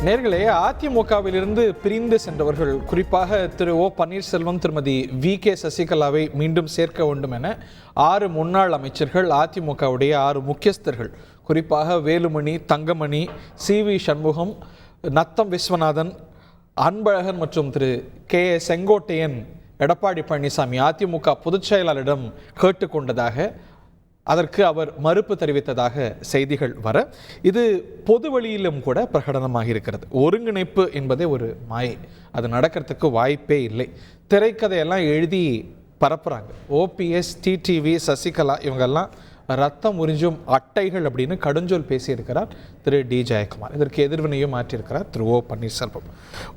நேர்களே, அதிமுகவிலிருந்து பிரிந்து சென்றவர்கள் குறிப்பாக திரு ஓ பன்னீர்செல்வம், திருமதி வி.கே. சசிகலாவை மீண்டும் சேர்க்க வேண்டும் என 6 முன்னாள் அமைச்சர்கள், அதிமுகவுடைய 6 முக்கியஸ்தர்கள், குறிப்பாக வேலுமணி, தங்கமணி, சி.வி. சண்முகம், நத்தம் விஸ்வநாதன், அன்பழகன் மற்றும் திரு கே. செங்கோட்டையன் எடப்பாடி பழனிசாமி அதிமுக பொதுச் செயலாளரிடம் கேட்டுக்கொண்டதாக, அதற்கு அவர் மறுப்பு தெரிவித்ததாக செய்திகள் வர, இது பொது வழியிலும் கூட பிரகடனமாக இருக்கிறது. ஒருங்கிணைப்பு என்பதே ஒரு மாயை, அது நடக்கிறதுக்கு வாய்ப்பே இல்லை. திரைக்கதையெல்லாம் எழுதி பரப்புகிறாங்க. ஓபிஎஸ், டிடிவி, சசிகலா இவங்கெல்லாம் ரத்தம் உறிஞ்சும் அட்டைகள் அப்படின்னு கடுஞ்சொல் பேசியிருக்கிறார் திரு டி. ஜெயக்குமார். இதற்கு எதிர்வினையும் மாற்றியிருக்கிறார் திரு ஓ பன்னீர்செல்வம்.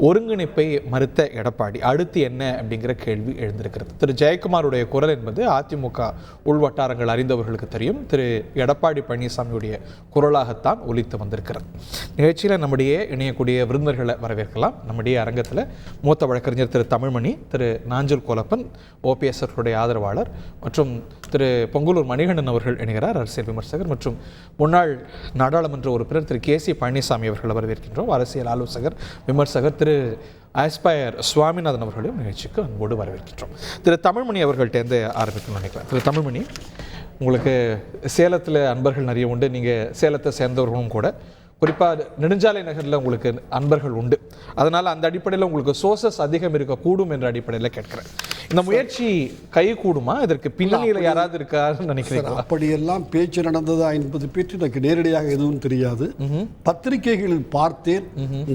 ஒருங்கிணைப்பை மறுத்த எடப்பாடி அடுத்து என்ன அப்படிங்கிற கேள்வி எழுந்திருக்கிறது. திரு ஜெயக்குமாருடைய குரல் என்பது அதிமுக உள்வட்டாரங்கள் அறிந்தவர்களுக்கு தெரியும், திரு எடப்பாடி பழனிசாமியுடைய குரலாகத்தான் ஒலித்து வந்திருக்கிறது. நிகழ்ச்சியில் நம்முடைய இணையக்கூடிய விருந்தினர்களை வரவேற்கலாம். நம்முடைய அரங்கத்தில் மூத்த வழக்கறிஞர் திரு தமிழ்மணி, திரு நாஞ்சல் கோலப்பன், ஓபிஎஸ் அவர்களுடைய ஆதரவாளர், மற்றும் திரு பொங்கலூர் மணிகண்டன் அவர்கள் இணைகிறார், அரசியல் விமர்சகர், மற்றும் முன்னாள் நாடாளுமன்ற உறுப்பினர் திரு கே.சி. பழனிசாமி அவர்களை வரவேற்கின்றோம். அரசியல் ஆலோசகர், விமர்சகர் திரு ஆஸ்பயர் சுவாமிநாதன் அவர்களையும் நிகழ்ச்சிக்கு அன்போடு வரவேற்கின்றோம். திரு தமிழ்மணி அவர்கள்ட்டேருந்து ஆரம்பிக்கணும்னு நினைக்கிறேன். திரு தமிழ்மணி, உங்களுக்கு சேலத்தில் அன்பர்கள் நிறைய உண்டு, நீங்கள் சேலத்தை சேர்ந்தவர்களும் கூட. குறிப்பாக நெடுஞ்சாலை நகரில் உங்களுக்கு அன்பர்கள் உண்டு, அதனால் அந்த அடிப்படையில் உங்களுக்கு சோர்சஸ் அதிகம் இருக்கக்கூடும் என்ற அடிப்படையில் கேட்குறேன். இந்த முயற்சி கை கூடுமா? இதற்கு பின்னணியில் யாராவது இருக்காருன்னு நினைக்கிறீங்க? அப்படியெல்லாம் பேச்சு நடந்ததா என்பது பற்றி எனக்கு நேரடியாக எதுவும் தெரியாது. பத்திரிகைகளில் பார்த்தேன்,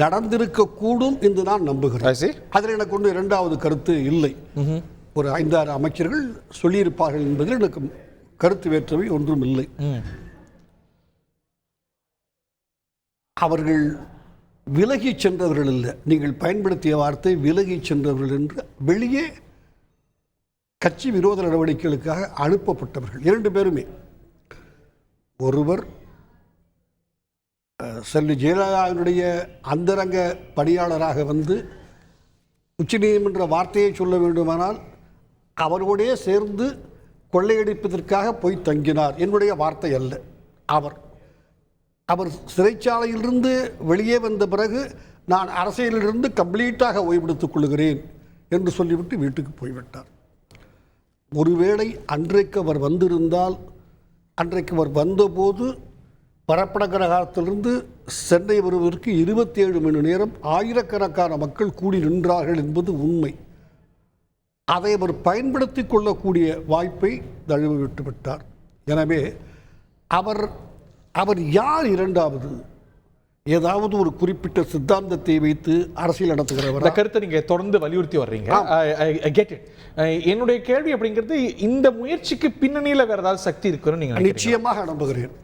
நடந்திருக்க கூடும் என்று நான் நம்புகிறேன். அதில் எனக்கு ஒன்று இரண்டாவது கருத்து இல்லை. ஒரு 5-6 அமைச்சர்கள் சொல்லியிருப்பார்கள் என்பதில் எனக்கு கருத்து வேற்றுமை ஒன்றும் இல்லை. அவர்கள் விலகி சென்றவர்கள் இல்லை, நீங்கள் பயன்படுத்திய வார்த்தை விலகி சென்றவர்கள் என்று வெளியே கட்சி விரோத நடவடிக்கைகளுக்காக அனுப்பப்பட்டவர்கள் 2 பேருமே. ஒருவர் செல்வி ஜெயலலிதாவினுடைய அந்தரங்க பணியாளராக வந்து உச்சநீதிமன்ற வார்த்தையை சொல்ல வேண்டுமானால் அவரோடே சேர்ந்து கொள்ளையடிப்பதற்காக போய் தங்கினார். என்னுடைய வார்த்தை அல்ல. அவர் சிறைச்சாலையிலிருந்து வெளியே வந்த பிறகு நான் அரசியலிலிருந்து கம்ப்ளீட்டாக ஓய்வெடுத்துக் கொள்கிறேன் என்று சொல்லிவிட்டு வீட்டுக்கு போய்விட்டார். ஒருவேளை அன்றைக்கு அவர் வந்திருந்தால், அன்றைக்கு அவர் வந்தபோது பரப்படக்கிற காலத்திலிருந்து சென்னை வருவதற்கு 27 மணி நேரம் ஆயிரக்கணக்கான மக்கள் கூடி நின்றார்கள் என்பது உண்மை. அதை அவர் பயன்படுத்தி கொள்ளக்கூடிய வாய்ப்பை தழுவி விட்டுவிட்டார். எனவே அவர் யார்? இரண்டாவது ஏதாவது ஒரு குறிப்பிட்ட சித்தாந்தத்தை வைத்து அரசியல் நடத்துகிறவர். இந்த கருத்தை நீங்க தொடர்ந்து வலியுறுத்தி வர்றீங்க. என்னுடைய கேள்வி அப்படிங்கிறது, இந்த முயற்சிக்கு பின்னணியில் வேற ஏதாவது சக்தி இருக்குன்னு நீங்க நிச்சயமாக நம்புகிறேன்.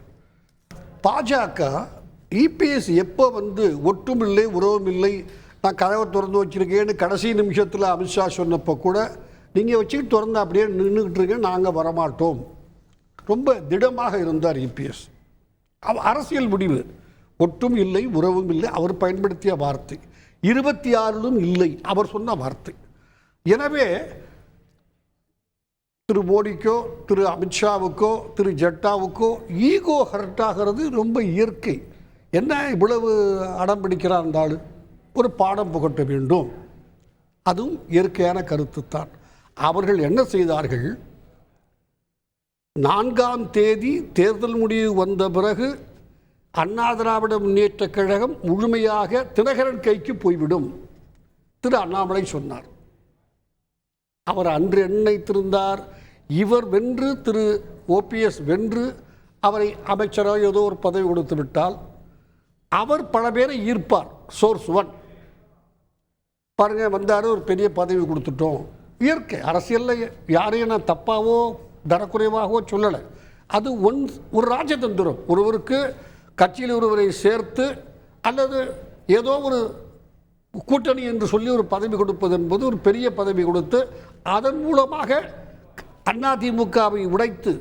பாஜக இபிஎஸ் எப்போ வந்து ஒட்டும் இல்லை உறவும் இல்லை, நான் கதவை திறந்து வச்சிருக்கேன்னு கடைசி நிமிஷத்தில் அமித்ஷா சொன்னப்போ கூட நீங்கள் வச்சுக்கிட்டு திறந்து அப்படியே நின்றுக்கிட்டு இருக்கேன், நாங்கள் வரமாட்டோம், ரொம்ப திடமாக இருந்தார் இபிஎஸ். அரசியல் முடிவு ஒட்டும் இல்லை உறவும் இல்லை அவர் பயன்படுத்திய வார்த்தை. 26லும் இல்லை அவர் சொன்ன வார்த்தை. எனவே திரு மோடிக்கோ திரு அமித்ஷாவுக்கோ திரு ஜட்டாவுக்கோ ஈகோ ஹர்ட் ஆகிறது ரொம்ப இயற்கை. என்ன இவ்வளவு அடம் பிடிக்கிறார் அந்த ஆள், ஒரு பாடம் புகட்ட வேண்டும், அதுவும் இயற்கையான கருத்து தான். அவர்கள் என்ன செய்தார்கள், 4ஆம் தேதி தேர்தல் முடிவு வந்த பிறகு அண்ணா திராவிட முன்னேற்ற கழகம் முழுமையாக தினகரன் கைக்கு போய்விடும் திரு அண்ணாமலை சொன்னார். அவர் அன்று நினைத்திருந்தார், இவர் வென்று திரு ஓபிஎஸ் வென்று அவரை அமைச்சராக ஏதோ ஒரு பதவி கொடுத்து விட்டால் அவர் பல பேரை ஈர்ப்பார். சோர்ஸ் 1 பாருங்க, வந்தாரு, ஒரு பெரிய பதவி கொடுத்துட்டோம். இயற்கை அரசியலில் யாரையும் நான் தப்பாவோ தரக்குறைவாகவோ சொல்லலை. அது ஒரு ராஜதந்திரம். ஒருவருக்கு கட்சியில் ஒருவரை சேர்த்து அல்லது ஏதோ ஒரு கூட்டணி என்று சொல்லி ஒரு பதவி கொடுப்பது என்பது ஒரு பெரிய பதவி கொடுத்து அதன் மூலமாக அதிமுகவை உடைத்து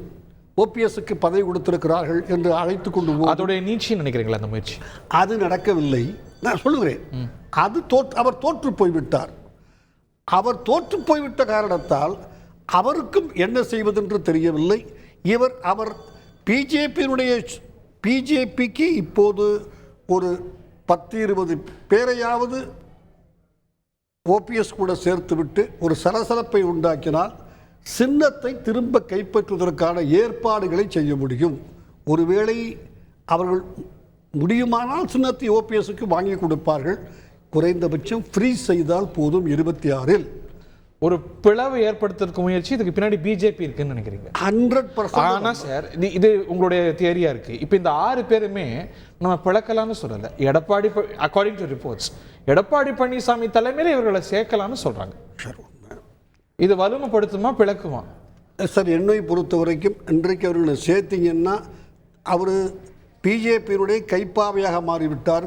ஓபிஎஸ்க்கு பதவி கொடுத்திருக்கிறார்கள் என்று அழைத்து கொண்டு அதோடைய நீட்சி நினைக்கிறீங்களா? அந்த முயற்சி அது நடக்கவில்லை. நான் சொல்லுகிறேன், அவர் தோற்று போய்விட்டார். அவர் தோற்று போய்விட்ட காரணத்தால் அவருக்கும் என்ன செய்வதென்று தெரியவில்லை. அவர் பிஜேபிக்கு இப்போது ஒரு 10-20 பேரையாவது ஓபிஎஸ் கூட சேர்த்துவிட்டு ஒரு சலசலப்பை உண்டாக்கினால் சின்னத்தை திரும்ப கைப்பற்றுவதற்கான ஏற்பாடுகளை செய்ய முடியும். ஒருவேளை அவர்கள் முடியுமானால் சின்னத்தை ஓபிஎஸ்க்கு வாங்கி கொடுப்பார்கள். குறைந்தபட்சம் ஃப்ரீஸ் செய்தால் போதும். 26-இல் ஒரு பிளவு ஏற்படுத்துறதுக்கு முயற்சி இதுக்கு பின்னாடி பிஜேபி இருக்குன்னு நினைக்கிறீங்க? 100%. ஆனா சார், இது உங்களுடைய தியரியா இருக்கு. இப்போ இந்த 6 பேருமே நம்ம பிளக்கலாம்னு சொல்லல. Edappadi according to reports Edappadi Palaniswami தலைமையில இவர்களை சேர்க்கலாம்னு சொல்றாங்க. இது வலுமைப்படுத்துமா பிளக்குமா? சார், என்னை பொறுத்த வரைக்கும் இன்றைக்கு அவர்களை சேர்த்தீங்கன்னா அவர் பிஜேபியினுடைய கைப்பாவையாக மாறிவிட்டார்.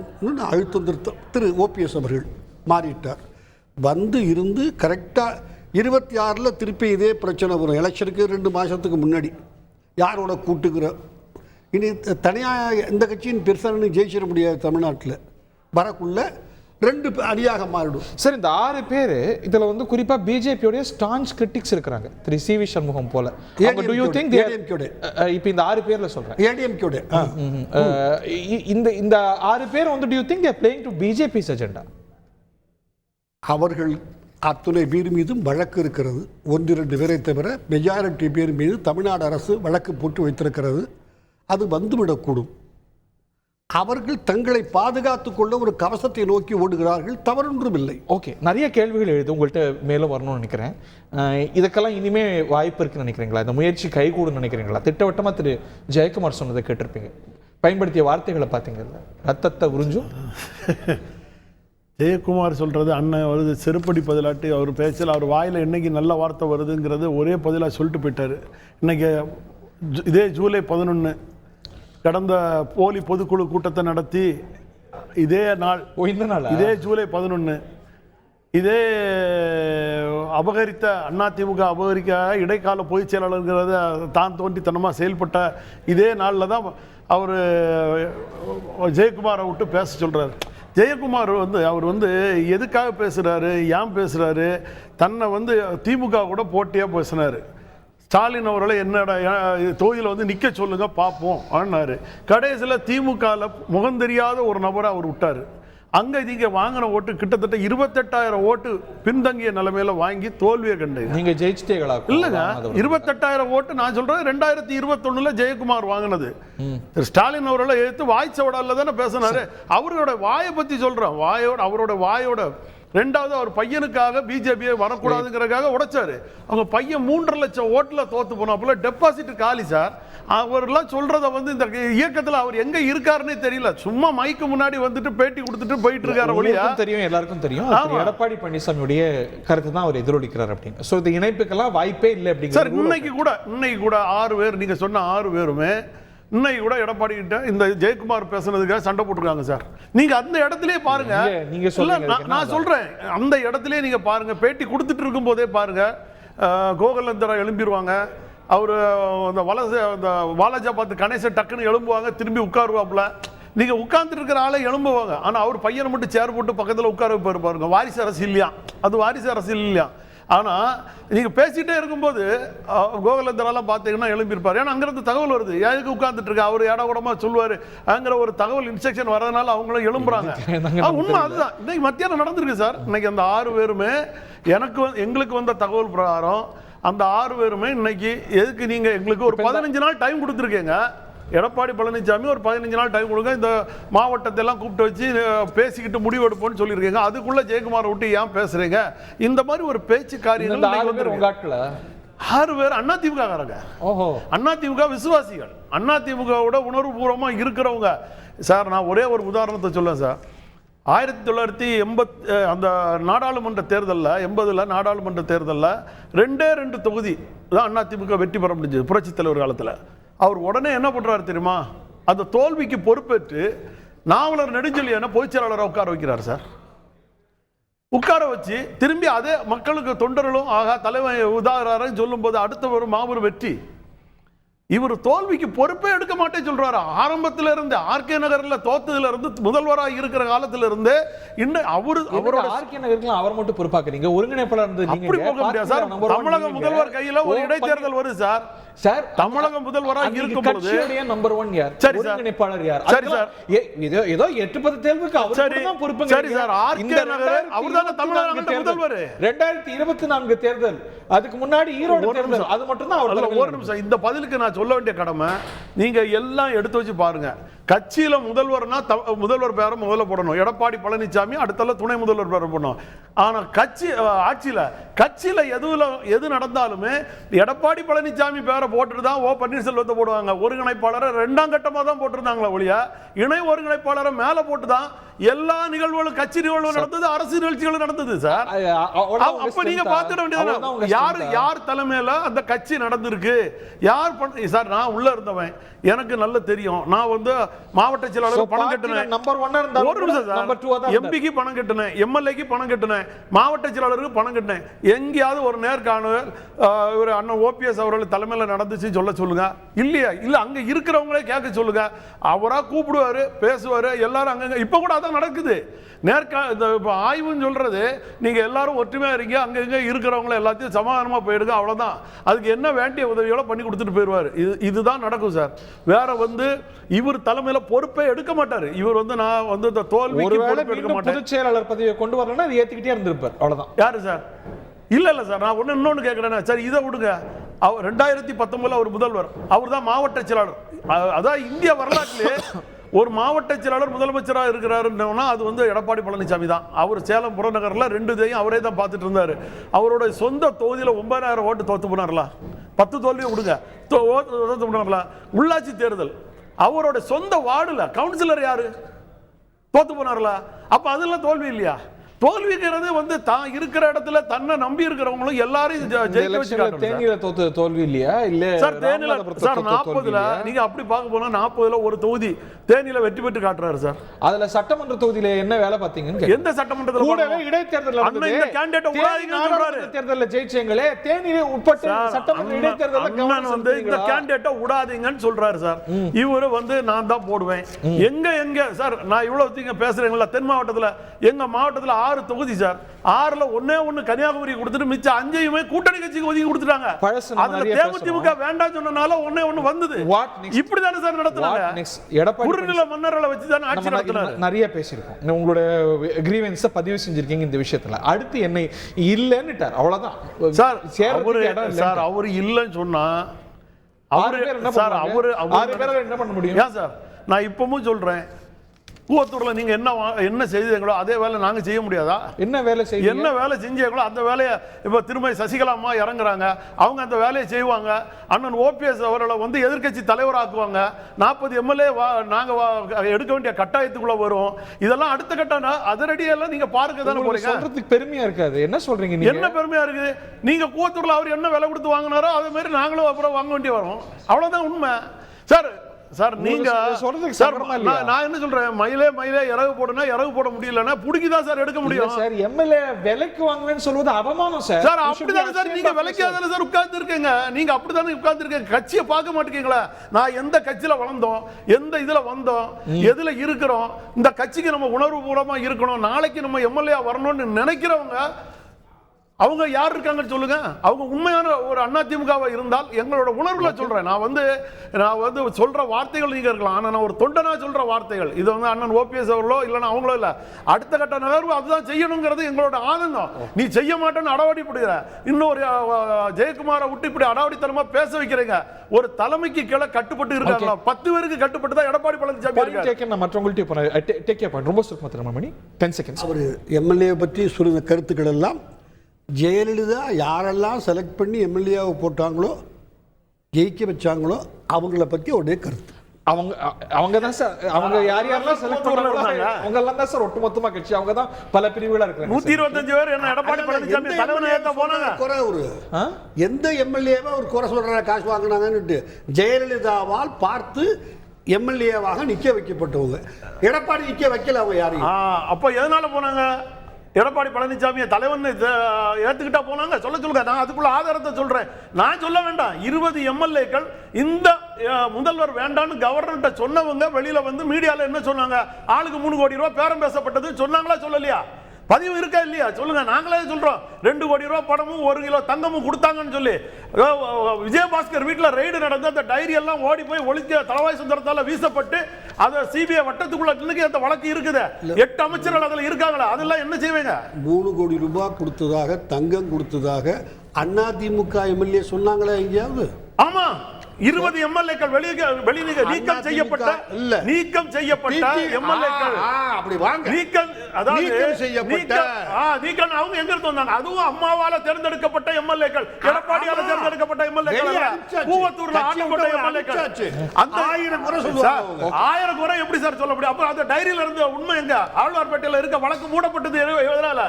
அழுத்தம் திருத்தம் திரு ஓபிஎஸ் அவர்கள் மாறிவிட்டார். வந்து இருந்து கரெக்டாக 26-ல் திருப்பி இதே பிரச்சனை வரும். எலெக்ஷனுக்கு 2 மாதத்துக்கு முன்னாடி யாரோட கூட்டுக்கிற இனி தனியாக இந்த கட்சியின் பெருசாக ஜெயிச்சிட முடியாது. தமிழ்நாட்டில் வரக்குள்ள 2 அணியாக மாறிடும். சார், இந்த 6 பேர் இதில் வந்து குறிப்பாக பிஜேபியோடைய ஸ்டான்ச் கிரிட்டிக்ஸ் இருக்கிறாங்க. திரு சி.வி. சண்முகம் போல. Do you think இப்போ இந்த 6 பேர்ல சொல்றேன், ஏடிஎம்கேட இந்த 6 பேர் வந்து do you think they are playing to BJP's agenda? அவர்கள் அத்துணை பேர் மீதும் வழக்கு இருக்கிறது. 1-2 பேரை தவிர மெஜாரிட்டி பேர் மீது தமிழ்நாடு அரசு வழக்கு போட்டு வைத்திருக்கிறது. அது வந்துவிடக்கூடும். அவர்கள் தங்களை பாதுகாத்துக் கொள்ள ஒரு கவசத்தை நோக்கி ஓடுகிறார்கள். தவறொன்றும் இல்லை. ஓகே, நிறைய கேள்விகள் எழுது உங்கள்கிட்ட மேலும் வரணும்னு நினைக்கிறேன். இதுக்கெல்லாம் இனிமே வாய்ப்பு இருக்குன்னு நினைக்கிறீங்களா? இந்த முயற்சி கைகூடுன்னு நினைக்கிறீங்களா? திட்டவட்டமாக திரு ஜெயக்குமார் சொன்னதை கேட்டிருப்பீங்க. பயன்படுத்திய வார்த்தைகளை பார்த்தீங்கல்ல, ரத்தத்தை உறிஞ்சும். ஜெயக்குமார் சொல்கிறது அண்ணன் வருது செருப்படி பதிலாட்டி அவர் பேச்சல் அவர் வாயில் என்னைக்கு நல்ல வார்த்தை வருதுங்கிறது ஒரே பதிலாக சொல்லிட்டு போயிட்டார். இன்றைக்கி இதே ஜூலை 11 கடந்த போலி பொதுக்குழு கூட்டத்தை நடத்தி இதே நாள் இதே ஜூலை 11 இதே அபகரித்த அதிமுக அபகரிக்க இடைக்கால பொதுச் செயலாளருங்கிறத தான் தோன்றித்தனமாக செயல்பட்ட இதே நாளில் தான் அவர் ஜெயக்குமாரை விட்டு பேச சொல்கிறார். ஜெயக்குமார் அவர் எதுக்காக பேசுகிறாரு, ஏன் பேசுகிறாரு? தன்னை திமுக கூட போட்டியாக பேசினார். ஸ்டாலின் அவர்களை என்னோட தொகுதியில் நிற்க சொல்லுங்க பார்ப்போம் ஆனாரு. கடைசியில் திமுகவில் முகம் தெரியாத ஒரு நபரை அவர் விட்டார். அங்கே இங்கே வாங்கின ஓட்டு கிட்டத்தட்ட 28,000 ஓட்டு பின்தங்கிய நிலைமையில வாங்கி தோல்வியை கண்டது. நீங்க ஜெயிச்சிட்டீங்களா? இல்லைங்க, 28,000 ஓட்டு நான் சொல்றேன் 2021 ஜெயக்குமார் வாங்கினது. ஸ்டாலின் அவர்களை எடுத்து வாய்ச்சவடால தானே பேசினாரு. அவரோட வாயை பத்தி சொல்றேன், அவரோட வாயோட. ரெண்டாவது, அவர் பையனுக்காக பிஜேபியை வரக்கூடாதுங்கிறதுக்காக உடைச்சாரு. அவங்க பையன் 3.5 லட்சம் ஓட்டில் தோத்து போனாப்புல டெபாசிட் காலி சார். அவர்லாம் சொல்றத இந்த இயக்கத்தில் அவர் எங்க இருக்காருன்னே தெரியல. சும்மா மைக்கு முன்னாடி பேட்டி கொடுத்துட்டு போயிட்டு இருக்காரு. வழியா தெரியும், எல்லாருக்கும் தெரியும். எடப்பாடி பழனிசாமியுடைய கருத்து தான் அவர் எதிரொலிக்கிறார் அப்படின்னு. சோ இந்த இணைப்புக்கெல்லாம் வாய்ப்பே இல்லை அப்படிங்கிற சார். இன்னைக்கு கூட 6 பேர் நீங்க சொன்ன 6 பேருமே இன்னைக்கு கூட எடப்பாடி கிட்ட இந்த ஜெயக்குமார் பேசுனதுக்காக சண்டை போட்டுருக்காங்க சார். நீங்க அந்த இடத்திலே பாருங்க. நான் சொல்றேன், அந்த இடத்திலே நீங்க பாருங்க. பேட்டி கொடுத்துட்டு இருக்கும் போதே பாருங்க, கோகுலந்தரா எழும்பிடுவாங்க. அவரு அந்த வாலாஜா பார்த்து கணேச டக்குன்னு எழும்புவாங்க, திரும்பி உட்காருவாப்புல. நீங்க உட்கார்ந்துட்டு இருக்கிற ஆளை எழும்புவாங்க. ஆனா அவர் பையனை மட்டும் சேர் போட்டு பக்கத்தில் உட்கார வைப்பாரு பாருங்க. வாரிசு அரசு இல்லையா? அது வாரிசு அரசு இல்லையா? ஆனால் நீங்கள் பேசிகிட்டே இருக்கும்போது கோகுலந்தரெல்லாம் பார்த்தீங்கன்னா எழும்பியிருப்பார். ஏன்னா அங்கேருந்து தகவல் வருது, எதுக்கு உட்காந்துட்டு இருக்கா அவர் ஏடா கூடமா சொல்லுவார் அங்கிற ஒரு தகவல் இன்ஸ்ட்ரக்ஷன் வரதுனால அவங்களும் எழும்புறாங்க. உண்மை அதுதான். இன்னைக்கு மத்தியானம் நடந்திருக்கு சார். இன்னைக்கு அந்த 6 பேருமே எங்களுக்கு வந்த தகவல் பிரகாரம் அந்த 6 பேருமே இன்னைக்கு எதுக்கு நீங்கள் எங்களுக்கு ஒரு 15 நாள் டைம் கொடுத்துருக்கீங்க. எடப்பாடி பழனிசாமி ஒரு 15 நாள் டைம் கொடுங்க, இந்த மாவட்டத்தை எல்லாம் கூப்பிட்டு வச்சு பேசிக்கிட்டு முடிவெடுப்போம்னு சொல்லியிருக்கீங்க. அதுக்குள்ள ஜெயக்குமாரை விட்டு ஏன் பேசுறீங்க? இந்த மாதிரி ஒரு பேச்சு காரியங்கள் 6 பேர் அதிமுககாரங்க. அதிமுக விசுவாசிகள், அதிமுகவோட உணர்வுபூர்வமா இருக்கிறவங்க சார். நான் ஒரே ஒரு உதாரணத்தை சொல்லேன் சார். 1980 அந்த நாடாளுமன்ற தேர்தலில் 80 நாடாளுமன்ற தேர்தலில் 2 தொகுதி தான் அதிமுக வெற்றி பெற முடிஞ்சது புரட்சித் தலைவர் காலத்தில். அவர் உடனே என்ன பண்றாரு தெரியுமா? அந்த தோல்விக்கு பொறுப்பேற்று நாவலர் நெடுஞ்செழியனை பொதுச் செயலாளரை உட்கார வைக்கிறார் சார். உட்கார வச்சு திரும்பி அதே மக்களுக்கு தொண்டர்களும் ஆகா தலைவன் உதாரணம் சொல்லும் போது அடுத்த ஒரு மாபெரும் வெற்றி. இவர் தோல்விக்கு பொறுப்பே எடுக்க மாட்டேன்னு சொல்றாரு. ஆரம்பத்துல இருந்து ஆர்கே நகர்ல தோத்ததுல இருந்து முதல்வராக இருக்கிற காலத்துல இருந்து இன்னும் அவரோட ஆர்கே நகருக்கு அவர் மட்டும் பொறுப்பாக்குறீங்க, ஒருங்கிணைப்பாளர் இருந்து நீங்க அப்படி போக முடியாது சார். தமிழக முதல்வர் கையில ஒரு இடைத்தேர்தல் வருது சார். சார் தமிழக முதல்வராக இருக்கும் பொழுது கட்சியுடைய நம்பர் 1 யார், ஒருங்கிணைப்பாளர் யார்? சரி சார், ஏதோ 8-10 தேர்வுக்கு அவர் தான் பொறுப்பு. சரி சார், ஆர்கே நகர் அவர்தான் தமிழக முதல்வர். 2024 தேர்தல், அதுக்கு முன்னாடி ஈரோடு தேர்தல், அது மட்டும் தான் அவர். ஒரு நிமிஷம், இந்த பதிலுக்கு நான் சொல்ல வேண்டிய கடமை. நீங்க எல்லாம் எடுத்து வச்சு பாருங்க. கட்சியில முதல்வர்னா முதல்வர் பேரை முதல்ல போடணும். எடப்பாடி பழனிசாமி அடுத்தல துணை முதல்வர் பேரை போடணும். ஆனா கட்சியில எது நடந்தாலுமே எடப்பாடி பழனிசாமி பேரை போட்டுட்டு தான் ஓ பன்னீர்செல்வத்தை போடுவாங்க. ஒருங்கிணைப்பாளரை 2ஆம் கட்டமா தான் போட்டிருந்தாங்களா ஒழிய இணை ஒருங்கிணைப்பாளரை மேல போட்டு தான் எல்லா நிகழ்வுகளும் கட்சி நிகழ்வு நடந்தது, அரசு நிகழ்ச்சிகளும் நடந்தது சார். அப்ப நீங்க பாத்துட வேண்டியது யார் தலைமையில அந்த கட்சி நடந்திருக்கு, யார் சார். நான் உள்ள இருந்தவன், எனக்கு நல்ல தெரியும். நான் வந்து மாவட்ட செயலாளர் பணம் கட்டினேன், எம்பிக்கு பணம் கட்டினேன், எம்எல்ஏக்கு பணம் கட்டினேன், மாவட்ட செயலாளருக்கு பணம் கட்டினேன். எங்கேயாவது ஒரு நேர்காணல் ஒரு அண்ணன் ஓபிஎஸ் அவர்கள் தலைமையில் நடந்துச்சு சொல்ல சொல்லுங்க. இல்லையா? இல்ல அங்க இருக்கிறவங்களே கேட்க சொல்லுங்க. அவரா கூப்பிடுவாரு, பேசுவாரு, எல்லாரும் அங்க. இப்ப கூட அதான் நடக்குது. ஆய்வுன்னு சொல்றது நீங்க எல்லாரும் ஒற்றுமையா இருக்கீங்க, அங்க இங்க இருக்கிறவங்க எல்லாத்தையும் சமாதானமா போயிடுங்க, அவ்வளவுதான். அதுக்கு என்ன வேண்டிய உதவியோட பண்ணி கொடுத்துட்டு போயிடுவாரு. இதுதான் நடக்கும் சார். வேற வந்து இவர் தலைமையில பொறுப்பே எடுக்க மாட்டாரு. இவர் வந்து நான் வந்து இந்த தோல்விக்கு பொறுப்பு எடுக்க மாட்டேன். பொதுச் செயலாளர் பதவியை கொண்டு வரலன்னா அது ஏத்துக்கிட்டே இருந்திருப்பார், அவ்வளவுதான். யாரு சார்? இல்ல சார், நான் இன்னொன்னு கேட்கிறேன் சார். இதை விடுங்க. 2019 அவர் முதல்வர், அவர் தான் மாவட்ட செயலாளர். அதான் இந்திய வரலாற்றிலே ஒரு மாவட்ட செயலாளர் முதலமைச்சராக இருக்கிறாருன்னா அது வந்து எடப்பாடி பழனிசாமி தான். அவர் சேலம் புறநகரில் 2 இதையும் அவரே தான் பார்த்துட்டு இருந்தாரு. அவரோட சொந்த தொகுதியில் 9000 ஓட்டு தோத்து போனார்களா? 10 தோல்வியை விடுங்க, தோத்து போனார்களா? உள்ளாட்சி தேர்தல் அவரோட சொந்த வார்டுல கவுன்சிலர் யாரு தோத்து போனார்களா? அப்ப அதெல்லாம் தோல்வி இல்லையா? தோல்விங்கிறது வந்து தான் இருக்கிற இடத்துல தன்னை நம்பி இருக்கிறவங்களும் எல்லாரையும் ஜெயிக்க வச்சு. தேனியில தோத்து தோல்வி இல்லையா? இல்ல சார், தேனியில சார் 40ல நீங்க அப்படி பார்க்க போனா 40ல ஒரு தொகுதி தேனியில வெற்றி பெற்று காட்டுறாரு சார். அதுல சட்டமன்ற தொகுதியில என்ன வேலை பாத்தீங்க? எந்த சட்டமன்றத்துல? கூடவே இடைத்தேர்தல் நடந்தது. இந்த கேண்டிடேட் உடாதீங்கன்னு சொல்றாரு. தேர்தல்ல ஜெயிச்சீங்களே, தேனியில உட்பட்ட சட்டமன்ற இடைத்தேர்தல்ல கவனம் வந்து இந்த கேண்டிடேட் உடாதீங்கன்னு சொல்றாரு சார். இவரு வந்து நான் தான் போடுவேன். எங்க சார் நான் இவ்வளவு பேசுறீங்களா? தென் மாவட்டத்துல எங்க மாவட்டத்துல 6 தொகுதி சார். 6ல ஒண்ணு கன்னியாகுமரி கொடுத்துட்டு மிச்ச 5ஐயுமே கூட்டணி கட்சிக்கு ஒதுக்கி கொடுத்துட்டாங்க. அதுல தேமுதிக வேண்டாம் சொன்னனால ஒண்ணு வந்தது. இப்படிதானே சார் நடத்துறாங்க. குறுநில மன்னர்களை வச்சு தான் ஆட்சி நடத்துறாங்க. நிறைய பேசியிருக்கோம். உங்களோட கிரீவன்ஸை பதிவு செஞ்சிருக்கீங்க இந்த விஷயத்துல. அடுத்து என்ன இல்லன்னுட்டார், அவ்வளவுதான் சார். அவரு இல்லன்னு சொன்னா அவரு என்ன பண்ண முடியும்? ஏன் சார், நான் இப்பவும் சொல்றேன், கூவத்தூர்ல நீங்க என்ன செய்தீங்களோ அதே வேலை நாங்க செய்ய முடியாதா? என்ன வேலை செஞ்சீங்களோ அந்த வேலையை இப்ப திருமதி சசிகலா அம்மா இறங்குறாங்க, அவங்க அந்த வேலையை செய்வாங்க. அண்ணன் ஓபிஎஸ் அவர்களை வந்து எதிர்க்கட்சி தலைவராக்குவாங்க. 40 எம்எல்ஏ நாங்க எடுக்க வேண்டிய கட்டாயத்துக்குள்ள வரும். இதெல்லாம் அடுத்த கட்டம். அதிரடியெல்லாம் நீங்க பார்க்க தானே போறீங்க. சொல்றதுக்கு பெருமையா இருக்காது. என்ன சொல்றீங்க நீங்க? என்ன பெருமையா இருக்குது? நீங்க கூவத்தூர்ல அவர் என்ன விலை கொடுத்து வாங்கினாரோ அதே மாதிரி நாங்களும் அப்புறம் வாங்க வேண்டிய வரும். அவ்வளவுதான் உண்மை சார். சார் நீங்க சொல்றதுக்கு சார் நான் என்ன சொல்றேன், மயிலே இறகு போடுனா இறகு போட முடியலன்னா புடிக்கிதான் சார் எடுக்க முடியும் சார். எம்எல்ஏ விலைக்கு வாங்குவேன்னு சொல்வது அவமானம் சார். சார் அப்படிதானே சார், நீங்க விலைக்காதானே சார் உட்கார்ந்து இருக்கீங்க. நீங்க அப்படிதானே உட்கார்ந்து இருக்கீங்க. கட்சியை பார்க்க மாட்டேங்கீங்களா? நான் எந்த கட்சியில வளர்ந்தோம், எந்த இதுல வந்தோம், எதுல இருக்கிறோம், இந்த கட்சிக்கு நம்ம உணர்வு பூர்வமா இருக்கணும், நாளைக்கு நம்ம எம்எல்ஏ வரணும்னு நினைக்கிறவங்க அவங்க யார் இருக்காங்கன்னு சொல்லுங்க. அவங்க உண்மையான ஒரு அதிமுகவா இருந்தால் எங்களோட உணர்வுல சொல்றேன். நான் வந்து சொல்ற வார்த்தைகள் நீங்க இருக்கலாம், ஆனா நான் ஒரு தொண்டனா சொல்ற வார்த்தைகள் இது வந்து அண்ணன் ஓபிஎஸ் அவர்களோ இல்லைன்னா அவங்களோ இல்ல. அடுத்த கட்ட நகர்வு அதுதான் செய்யணுங்கிறது எங்களோட ஆனந்தம். நீ செய்ய மாட்டேன்னு அடாவடி போடுகிற, இன்னொரு ஜெயக்குமாரை விட்டு இப்படி அடாவடித்தனமா பேச வைக்கிறீங்க. ஒரு தலைமைக்கு கீழே கட்டுப்பட்டு இருக்காங்க. 10 பேருக்கு கட்டுப்பட்டு தான் எடப்பாடி பழனிசாமி இருக்காரு. மற்றவங்கள்ட்ட ரொம்ப சுத்தமா மணி 10 செகண்ட்ஸ். அவர் எம்எல்ஏ பற்றி சொல்லுங்க கருத்துக்கள் எல்லாம் ஜெயலலிதா யாரெல்லாம் செலக்ட் பண்ணி எம்எல்ஏவை போட்டாங்களோ ஜெயிக்க வச்சாங்களோ அவங்கள பற்றி உடைய கருத்து. அவங்க தான் சார், அவங்க யாரெல்லாம் செலக்ட் பண்ணாங்க அவங்க எல்லாம் தான் சார் ஒட்டுமொத்தமா கட்சி. அவங்க தான் பல பிரிவுகளா இருக்காங்க. 125 பேர் என்ன எடப்பாடி பழனிசாமி தலைவனை ஏத்த போனாங்க. குறை ஒரு எந்த எம்எல்ஏவை ஒரு குறை சொல்ற காசு வாங்கினாங்கன்னு ஜெயலலிதாவால் பார்த்து எம்எல்ஏவாக நிக்க வைக்கப்பட்டவங்க. எடப்பாடி நிக்க வைக்கல அவங்க யாரையும். அப்ப எதனால போனாங்க? எடப்பாடி பழனிசாமியை தலைவன் ஏத்துக்கிட்டா போனாங்க. சொல்லுங்க, நான் அதுக்குள்ள ஆதாரத்தை சொல்றேன். நான் சொல்ல வேண்டாம். 20 எம்எல்ஏக்கள் இந்த முதல்வர் வேண்டான்னு கவர்னர்கிட்ட சொன்னவங்க வெளியில வந்து மீடியால என்ன சொன்னாங்க? ஆளுக்கு 3 கோடி ரூபாய் பேரம் பேசப்பட்டது சொன்னாங்களா சொல்லலையா? பதிவு இருக்கா இல்லையா? சொல்லுங்க. நாங்களே சொல்றோம் 2 கோடி ரூபாய் பணமும் 1 கிலோ தங்கமும் கொடுத்தாங்கன்னு சொல்லி. விஜயபாஸ்கர் வீட்டில் ரெய்டு நடந்து அந்த டைரி எல்லாம் ஓடி போய் ஒழிக்க தலவாய் சுந்தரத்தால வீசப்பட்டு அதை சிபிஐ வட்டத்துக்குள்ள இன்னைக்கு அந்த வழக்கு இருக்குது. 8 அமைச்சர்கள் அதுல இருக்காங்களா? அதெல்லாம் என்ன செய்வீங்க? 3 கோடி ரூபாய் கொடுத்ததாக, தங்கம் கொடுத்ததாக அதிமுக எம்எல்ஏ சொன்னாங்களா எங்கேயாவது? ஆமா, 20 எம்எல்ஏக்கள் நீக்கம் செய்யப்பட்ட எம்எல்ஏக்கள் அப்படி வாங்க. நீக்கம் அவங்க எங்க இருந்து வந்தாங்க? அதுவும் அம்மாவால தேர்ந்தெடுக்கப்பட்ட எம்எல்ஏக்கள், எடப்பாடியால தேர்ந்தெடுக்கப்பட்ட எம்எல்ஏக்கள், பூவத்தூர்ல ஆட்டப்பட்ட எம்எல்ஏக்கள். அந்த 1000 முறை சொல்லுவாங்க. 1000 முறை எப்படி சார் சொல்ல முடியும்? அப்ப அந்த டைரியில இருந்து உண்மை எங்க? ஆழ்வார்பேட்டையில இருக்க வழக்கு மூடப்பட்டது எதனால?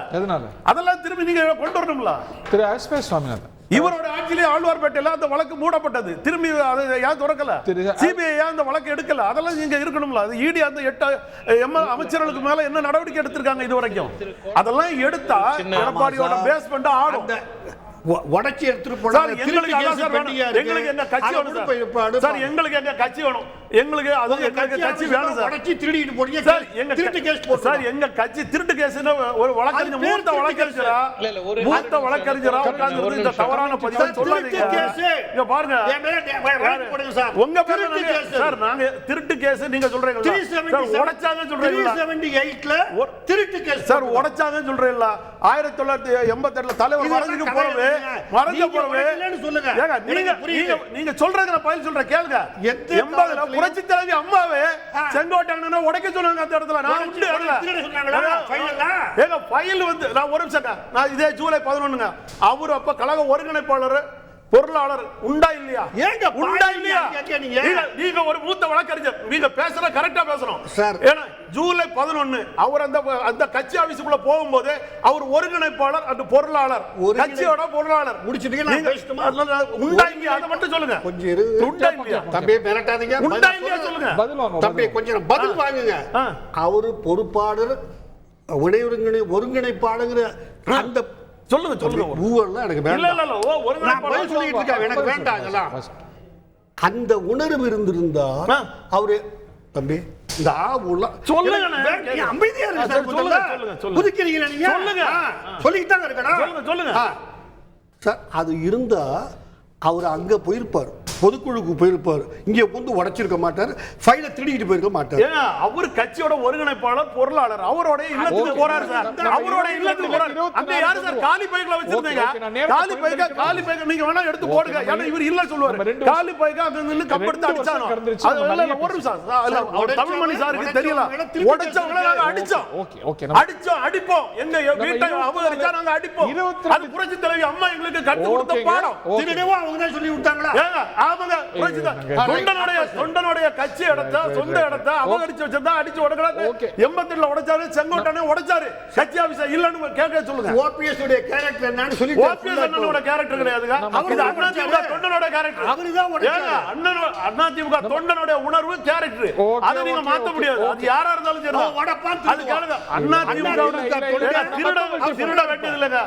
அதெல்லாம் திரும்பி நீங்க கொண்டு வரணும்ல. திரு எஸ்.பி. சுவாமிநாதன் இவரோட ஆட்சியிலே ஆழ்வார்பேட்டையில அந்த வழக்கு மூடப்பட்டது. திரும்பி அதை ஏன் திறக்கல? சிபிஐ ஏன் அந்த வழக்கு எடுக்கல? அதெல்லாம் நீங்க இருக்கணும்ல. அது இடி அந்த 8 அமைச்சர்களுக்கு மேல என்ன நடவடிக்கை எடுத்திருக்காங்க இது வரைக்கும்? அதெல்லாம் எடுத்தா எடப்பாடியோட பேஸ்மெண்ட் ஆடும். உடைச்சி எடுத்துட்டு போனாங்க. எங்களுக்கு எங்க கட்சி வேணும் சார். எங்களுக்கு எங்க கட்சி வேணும். எங்களுக்கு அது எங்க கட்சி வேணும் சார். உடைச்சி திருடிட்டு போறீங்க சார். எங்க திருட்டு கேஸ் போட்டு சார். எங்க கட்சி திருட்டு கேஸ்னா ஒரு வழக்கறிஞர் மூத்த வழக்கறிஞரா உட்கார்ந்து இந்த தவறான பதிவை சொல்லாதீங்க. இங்க பாருங்க, உங்க பேரு சார். நாங்க திருட்டு கேஸ் நீங்க சொல்றீங்களா? உடைச்சாங்க சொல்றீங்களா? 378ல திருட்டு கேஸ் சார் உடைச்சாங்க சொல்றீங்களா? 1988ல தலைவர் மறைஞ்சு போறவே சொல்லுங்க. நீங்க சொல்றது நான் பதில் சொல்றேன் கேளுங்க. 80ல புரட்சி தலைவி அம்மாவே செங்கோட்டையனை உடைக்க சொன்னாங்க. அந்த இடத்துல நான் உண்டு ஏங்க ஃபைல் வந்து நான் ஒரு நிமிஷம். நான் இதே ஜூலை 11ங்க அவர் அப்ப கழக ஒருங்கிணைப்பாளர் பொருளாளர் உண்டா இல்லையா? ஏங்க உண்டா இல்லையா? நீங்க ஒரு மூத்த வழக்கறிஞர், நீங்க பேசுற கரெக்டா பேசணும் சார். ஏன்னா ஜூலை 11 அவர் அந்த கட்சி ஆபீஸ்க்குள்ள போகும்போது அவர் ஒருங்கிணைப்பாளர் அந்த பொருளாளர் கட்சியோட பொருளாளர் முடிச்சிட்டீங்க. உண்டா இல்லையா? அதை மட்டும் சொல்லுங்க. கொஞ்சம் உண்டா இல்லையா? தம்பி மிரட்டாதீங்க. உண்டா இல்லையா சொல்லுங்க. தம்பி கொஞ்சம் பதில் வாங்குங்க. அவரு பொறுப்பாளர் ஒருங்கிணைப்பாளர் அந்த சொல்லுங்க. ஊர்ல எனக்கு எனக்கு வேண்டாம். அந்த உணர்வு இருந்திருந்தா அவரு தம்பி இந்த சொல்லுங்க. அமைதியா புதுக்கிறீங்களா நீங்க? சொல்லுங்க. சொல்லிக்கிட்டாங்க இருக்கணும். சொல்லுங்க சார். அது இருந்தா அவர் அங்க போயிருப்பார், பொதுக்குழுக்கு போயிருப்பார். இங்க வந்து உடைச்சிருக்க மாட்டார், ஃபைல திருடிட்டு போயிருக்க மாட்டார். அவர் கட்சியோட ஒருங்கிணைப்பாளர் பொருளாளர் அவரோட இல்லத்துக்கு போறாரு சார். அவரோட இல்லத்துக்கு போறாரு. அந்த யாரு சார் காலி பைக்ல வச்சிருந்தீங்க? காலி பைக் நீங்க வேணா எடுத்து போடுங்க. ஏன்னா இவர் இல்ல சொல்லுவாரு. காலி பைக் அங்க நின்னு கப்படுத்து அடிச்சானோ. அது இல்ல ஒரு சார். அவர் தமிழ்மணி சாருக்கு தெரியல. உடைச்சவங்கள நாங்க அடிச்சோம். அடிச்சோம் அடிப்போம். எங்க வீட்டை அபகரிச்சா நாங்க அடிப்போம். அது புரட்சி தலைவி அம்மா எங்களுக்கு கத்து கொடுத்த பாடம். திருடவா அவங்க சொல்லி விட்டாங்களா? ஆமாங்க. தொண்டனுடைய கட்சி இடத்தை சொந்த இடத்தை அபகரிச்சு வச்சிருந்தா அடிச்சு உடைக்கலான்னு 87ல உடைச்சாரு. செங்கோட்டனே உடைச்சாரு. கட்சி ஆபீஸ் இல்லன்னு கேட்க சொல்லுங்க. ஓபிஎஸ் உடைய கேரக்டர் என்னன்னு சொல்லி ஓபிஎஸ் அண்ணனோட கேரக்டர் கிடையாதுங்க. இது அதிமுக தொண்டனோட கேரக்டர். அவர்தான் உடைச்சாரு. அதிமுக தொண்டனுடைய உணர்வு கேரக்டர். அதை நீங்க மாத்த முடியாது. அது யாரா இருந்தாலும் சரி. அது கேளுங்க. அதிமுக திருட வேண்டியது இல்லங்க.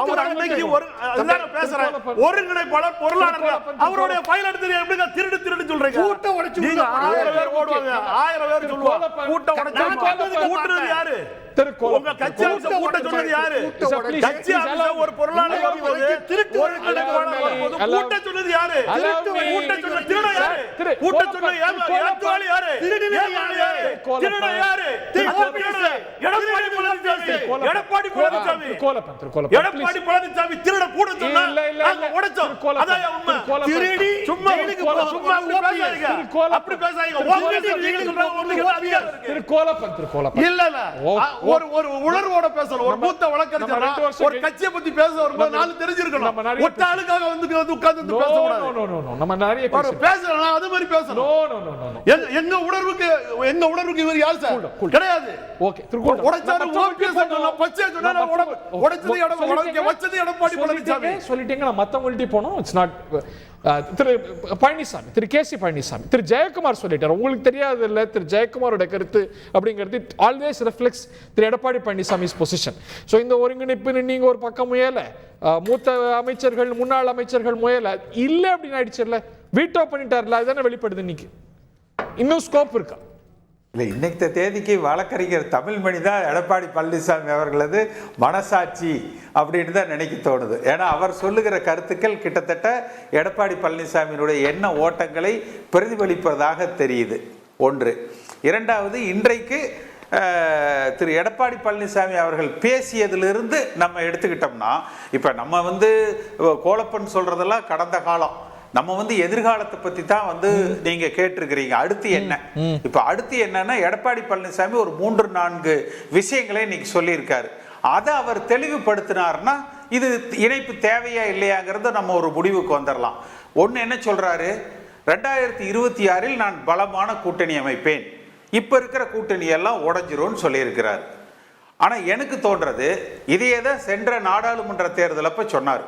அவர் அன்னைக்கு ஒரு அதுதான் பேசுறேன். ஒருங்கிணைப்பாளர் பொருளாளர் அவருடைய ஃபைல் எடுத்து எப்படிங்க திருடு சொல்றீங்க? கூட்ட உடைச்சு நீங்க 1000 பேர் ஓடுவாங்க. 1000 பேர் சொல்லுவாங்க. கூட்ட உடைச்சு கூட்டுறது யாரு? உங்க கட்சி ஆபீஸ் கூட்ட சொன்னது யாரு? கட்சி ஆபீஸ் ஒரு பொருளாளர் வரும்போது திருட்டு ஒருங்கிணைப்பாளர் வரும்போது கூட்ட சொன்னது யாரு? கூட்ட சொன்ன திருட யாரு? கூட்ட சொன்ன ஏமாளி யாரு? ஏமாளி யாரு? திருட யாரு? எடப்பாடி பழனிசாமி திருட கூட சொன்னா நாங்க உடைச்சோம். அதான் உண்மை. திருடி சும்மா பேசாதீங்க. அப்படி பேசாதீங்க. இல்ல ஒரு உணர்வோட பேசணும். ஒரு மூத்த வழக்கறிஞர் ஒரு கட்சியை பத்தி பேச ஒரு நாலு தெரிஞ்சிருக்கணும். ஒட்ட ஆளுக்காக வந்து உட்கார்ந்து பேசக்கூடாது. நம்ம நிறைய பேசலாம். அது மாதிரி பேசணும். எங்க உணர்வுக்கு இவர் யார் சார்? கிடையாது. உடைச்சாரு ஓபிஎஸ் நான் பச்சை சொன்னா உடைச்சது வச்சது எடப்பாடி பழனிசாமி சொல்லிட்டீங்க. நான் மத்தவங்கள்ட்ட போனோம். இட்ஸ் நாட் திரு பழனிசாமி, திரு கேசி பழனிசாமி, திரு ஜெயக்குமார் சொல்லிட்டார். உங்களுக்கு தெரியாது இல்ல திரு ஜெயக்குமாரோட கருத்து அப்படிங்கிறது ஆல்வேஸ் ரிஃப்ளெக்ட்ஸ் திரு எடப்பாடி பழனிசாமி's பொசிஷன். ஸோ இந்த ஒருங்கிணைப்பு நீங்க ஒரு பக்கம் முயல, மூத்த அமைச்சர்கள் முன்னாள் அமைச்சர்கள் முயல இல்லை அப்படின்னு ஆயிடுச்சுல்ல, வீட்டோ பண்ணிட்டார்ல, அதுதானே வெளிப்படுது. இன்னைக்கு இன்னும் ஸ்கோப் இருக்கா? இல்லை, இன்னைக்கு தேதிக்கு வழக்கறிஞர் தமிழ்மணி தான் எடப்பாடி பழனிசாமி அவர்களது மனசாட்சி அப்படின்னு தான் நினைக்க தோணுது. ஏன்னா அவர் சொல்லுகிற கருத்துக்கள் கிட்டத்தட்ட எடப்பாடி பழனிசாமியினுடைய எண்ண ஓட்டங்களை பிரதிபலிப்பதாக தெரியுது. ஒன்று. இரண்டாவது, இன்றைக்கு திரு எடப்பாடி பழனிசாமி அவர்கள் பேசியதிலிருந்து நம்ம எடுத்துக்கிட்டோம்னா, இப்போ நம்ம கோலப்பன் சொல்றதெல்லாம் கடந்த காலம், நம்ம எதிர்காலத்தை பத்தி தான் நீங்க கேட்டிருக்கிறீங்க. அடுத்து என்ன? இப்ப அடுத்து என்னன்னா, எடப்பாடி பழனிசாமி ஒரு 3-4 விஷயங்களை இன்னைக்கு சொல்லியிருக்காரு. அதை அவர் தெளிவுபடுத்தினார்னா இது இணைப்பு தேவையா இல்லையாங்கிறத நம்ம ஒரு முடிவுக்கு வந்துடலாம். ஒன்று என்ன சொல்றாரு, 2026 நான் பலமான கூட்டணி அமைப்பேன், இப்ப இருக்கிற கூட்டணி எல்லாம் உடைஞ்சிரும்னு சொல்லியிருக்கிறார். ஆனா எனக்கு தோன்றது, இதையே தான் சென்ற நாடாளுமன்ற தேர்தலப்ப சொன்னார்.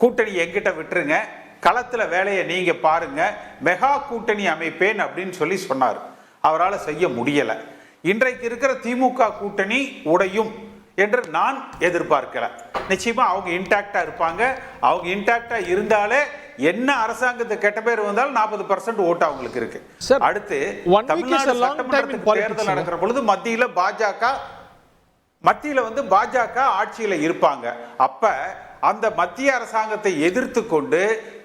கூட்டணி எங்கிட்ட விட்டுருங்க, களத்தில் வேலையை நீங்க பாருங்க, மெகா கூட்டணி அமைப்பேன் அப்படின்னு சொல்லி சொன்னார். அவரால் செய்ய முடியலை. இன்றைக்கு இருக்கிற திமுக கூட்டணி உடையும் என்று நான் எதிர்பார்க்கல. நிச்சயமா அவங்க இன்டாக்டா இருப்பாங்க. அவங்க இன்டாக்டா இருந்தாலே என்ன அரசாங்கத்தை கெட்ட பேர் வந்தாலும் 40% ஓட்டு அவங்களுக்கு இருக்கு. அடுத்து தமிழ்நாடு சட்டமன்றத்துக்கு தேர்தல் நடக்கிற பொழுது மத்தியில பாஜக ஆட்சியில இருப்பாங்க. அப்ப அந்த மத்திய அரசாங்கத்தை எதிர்த்து கொண்டு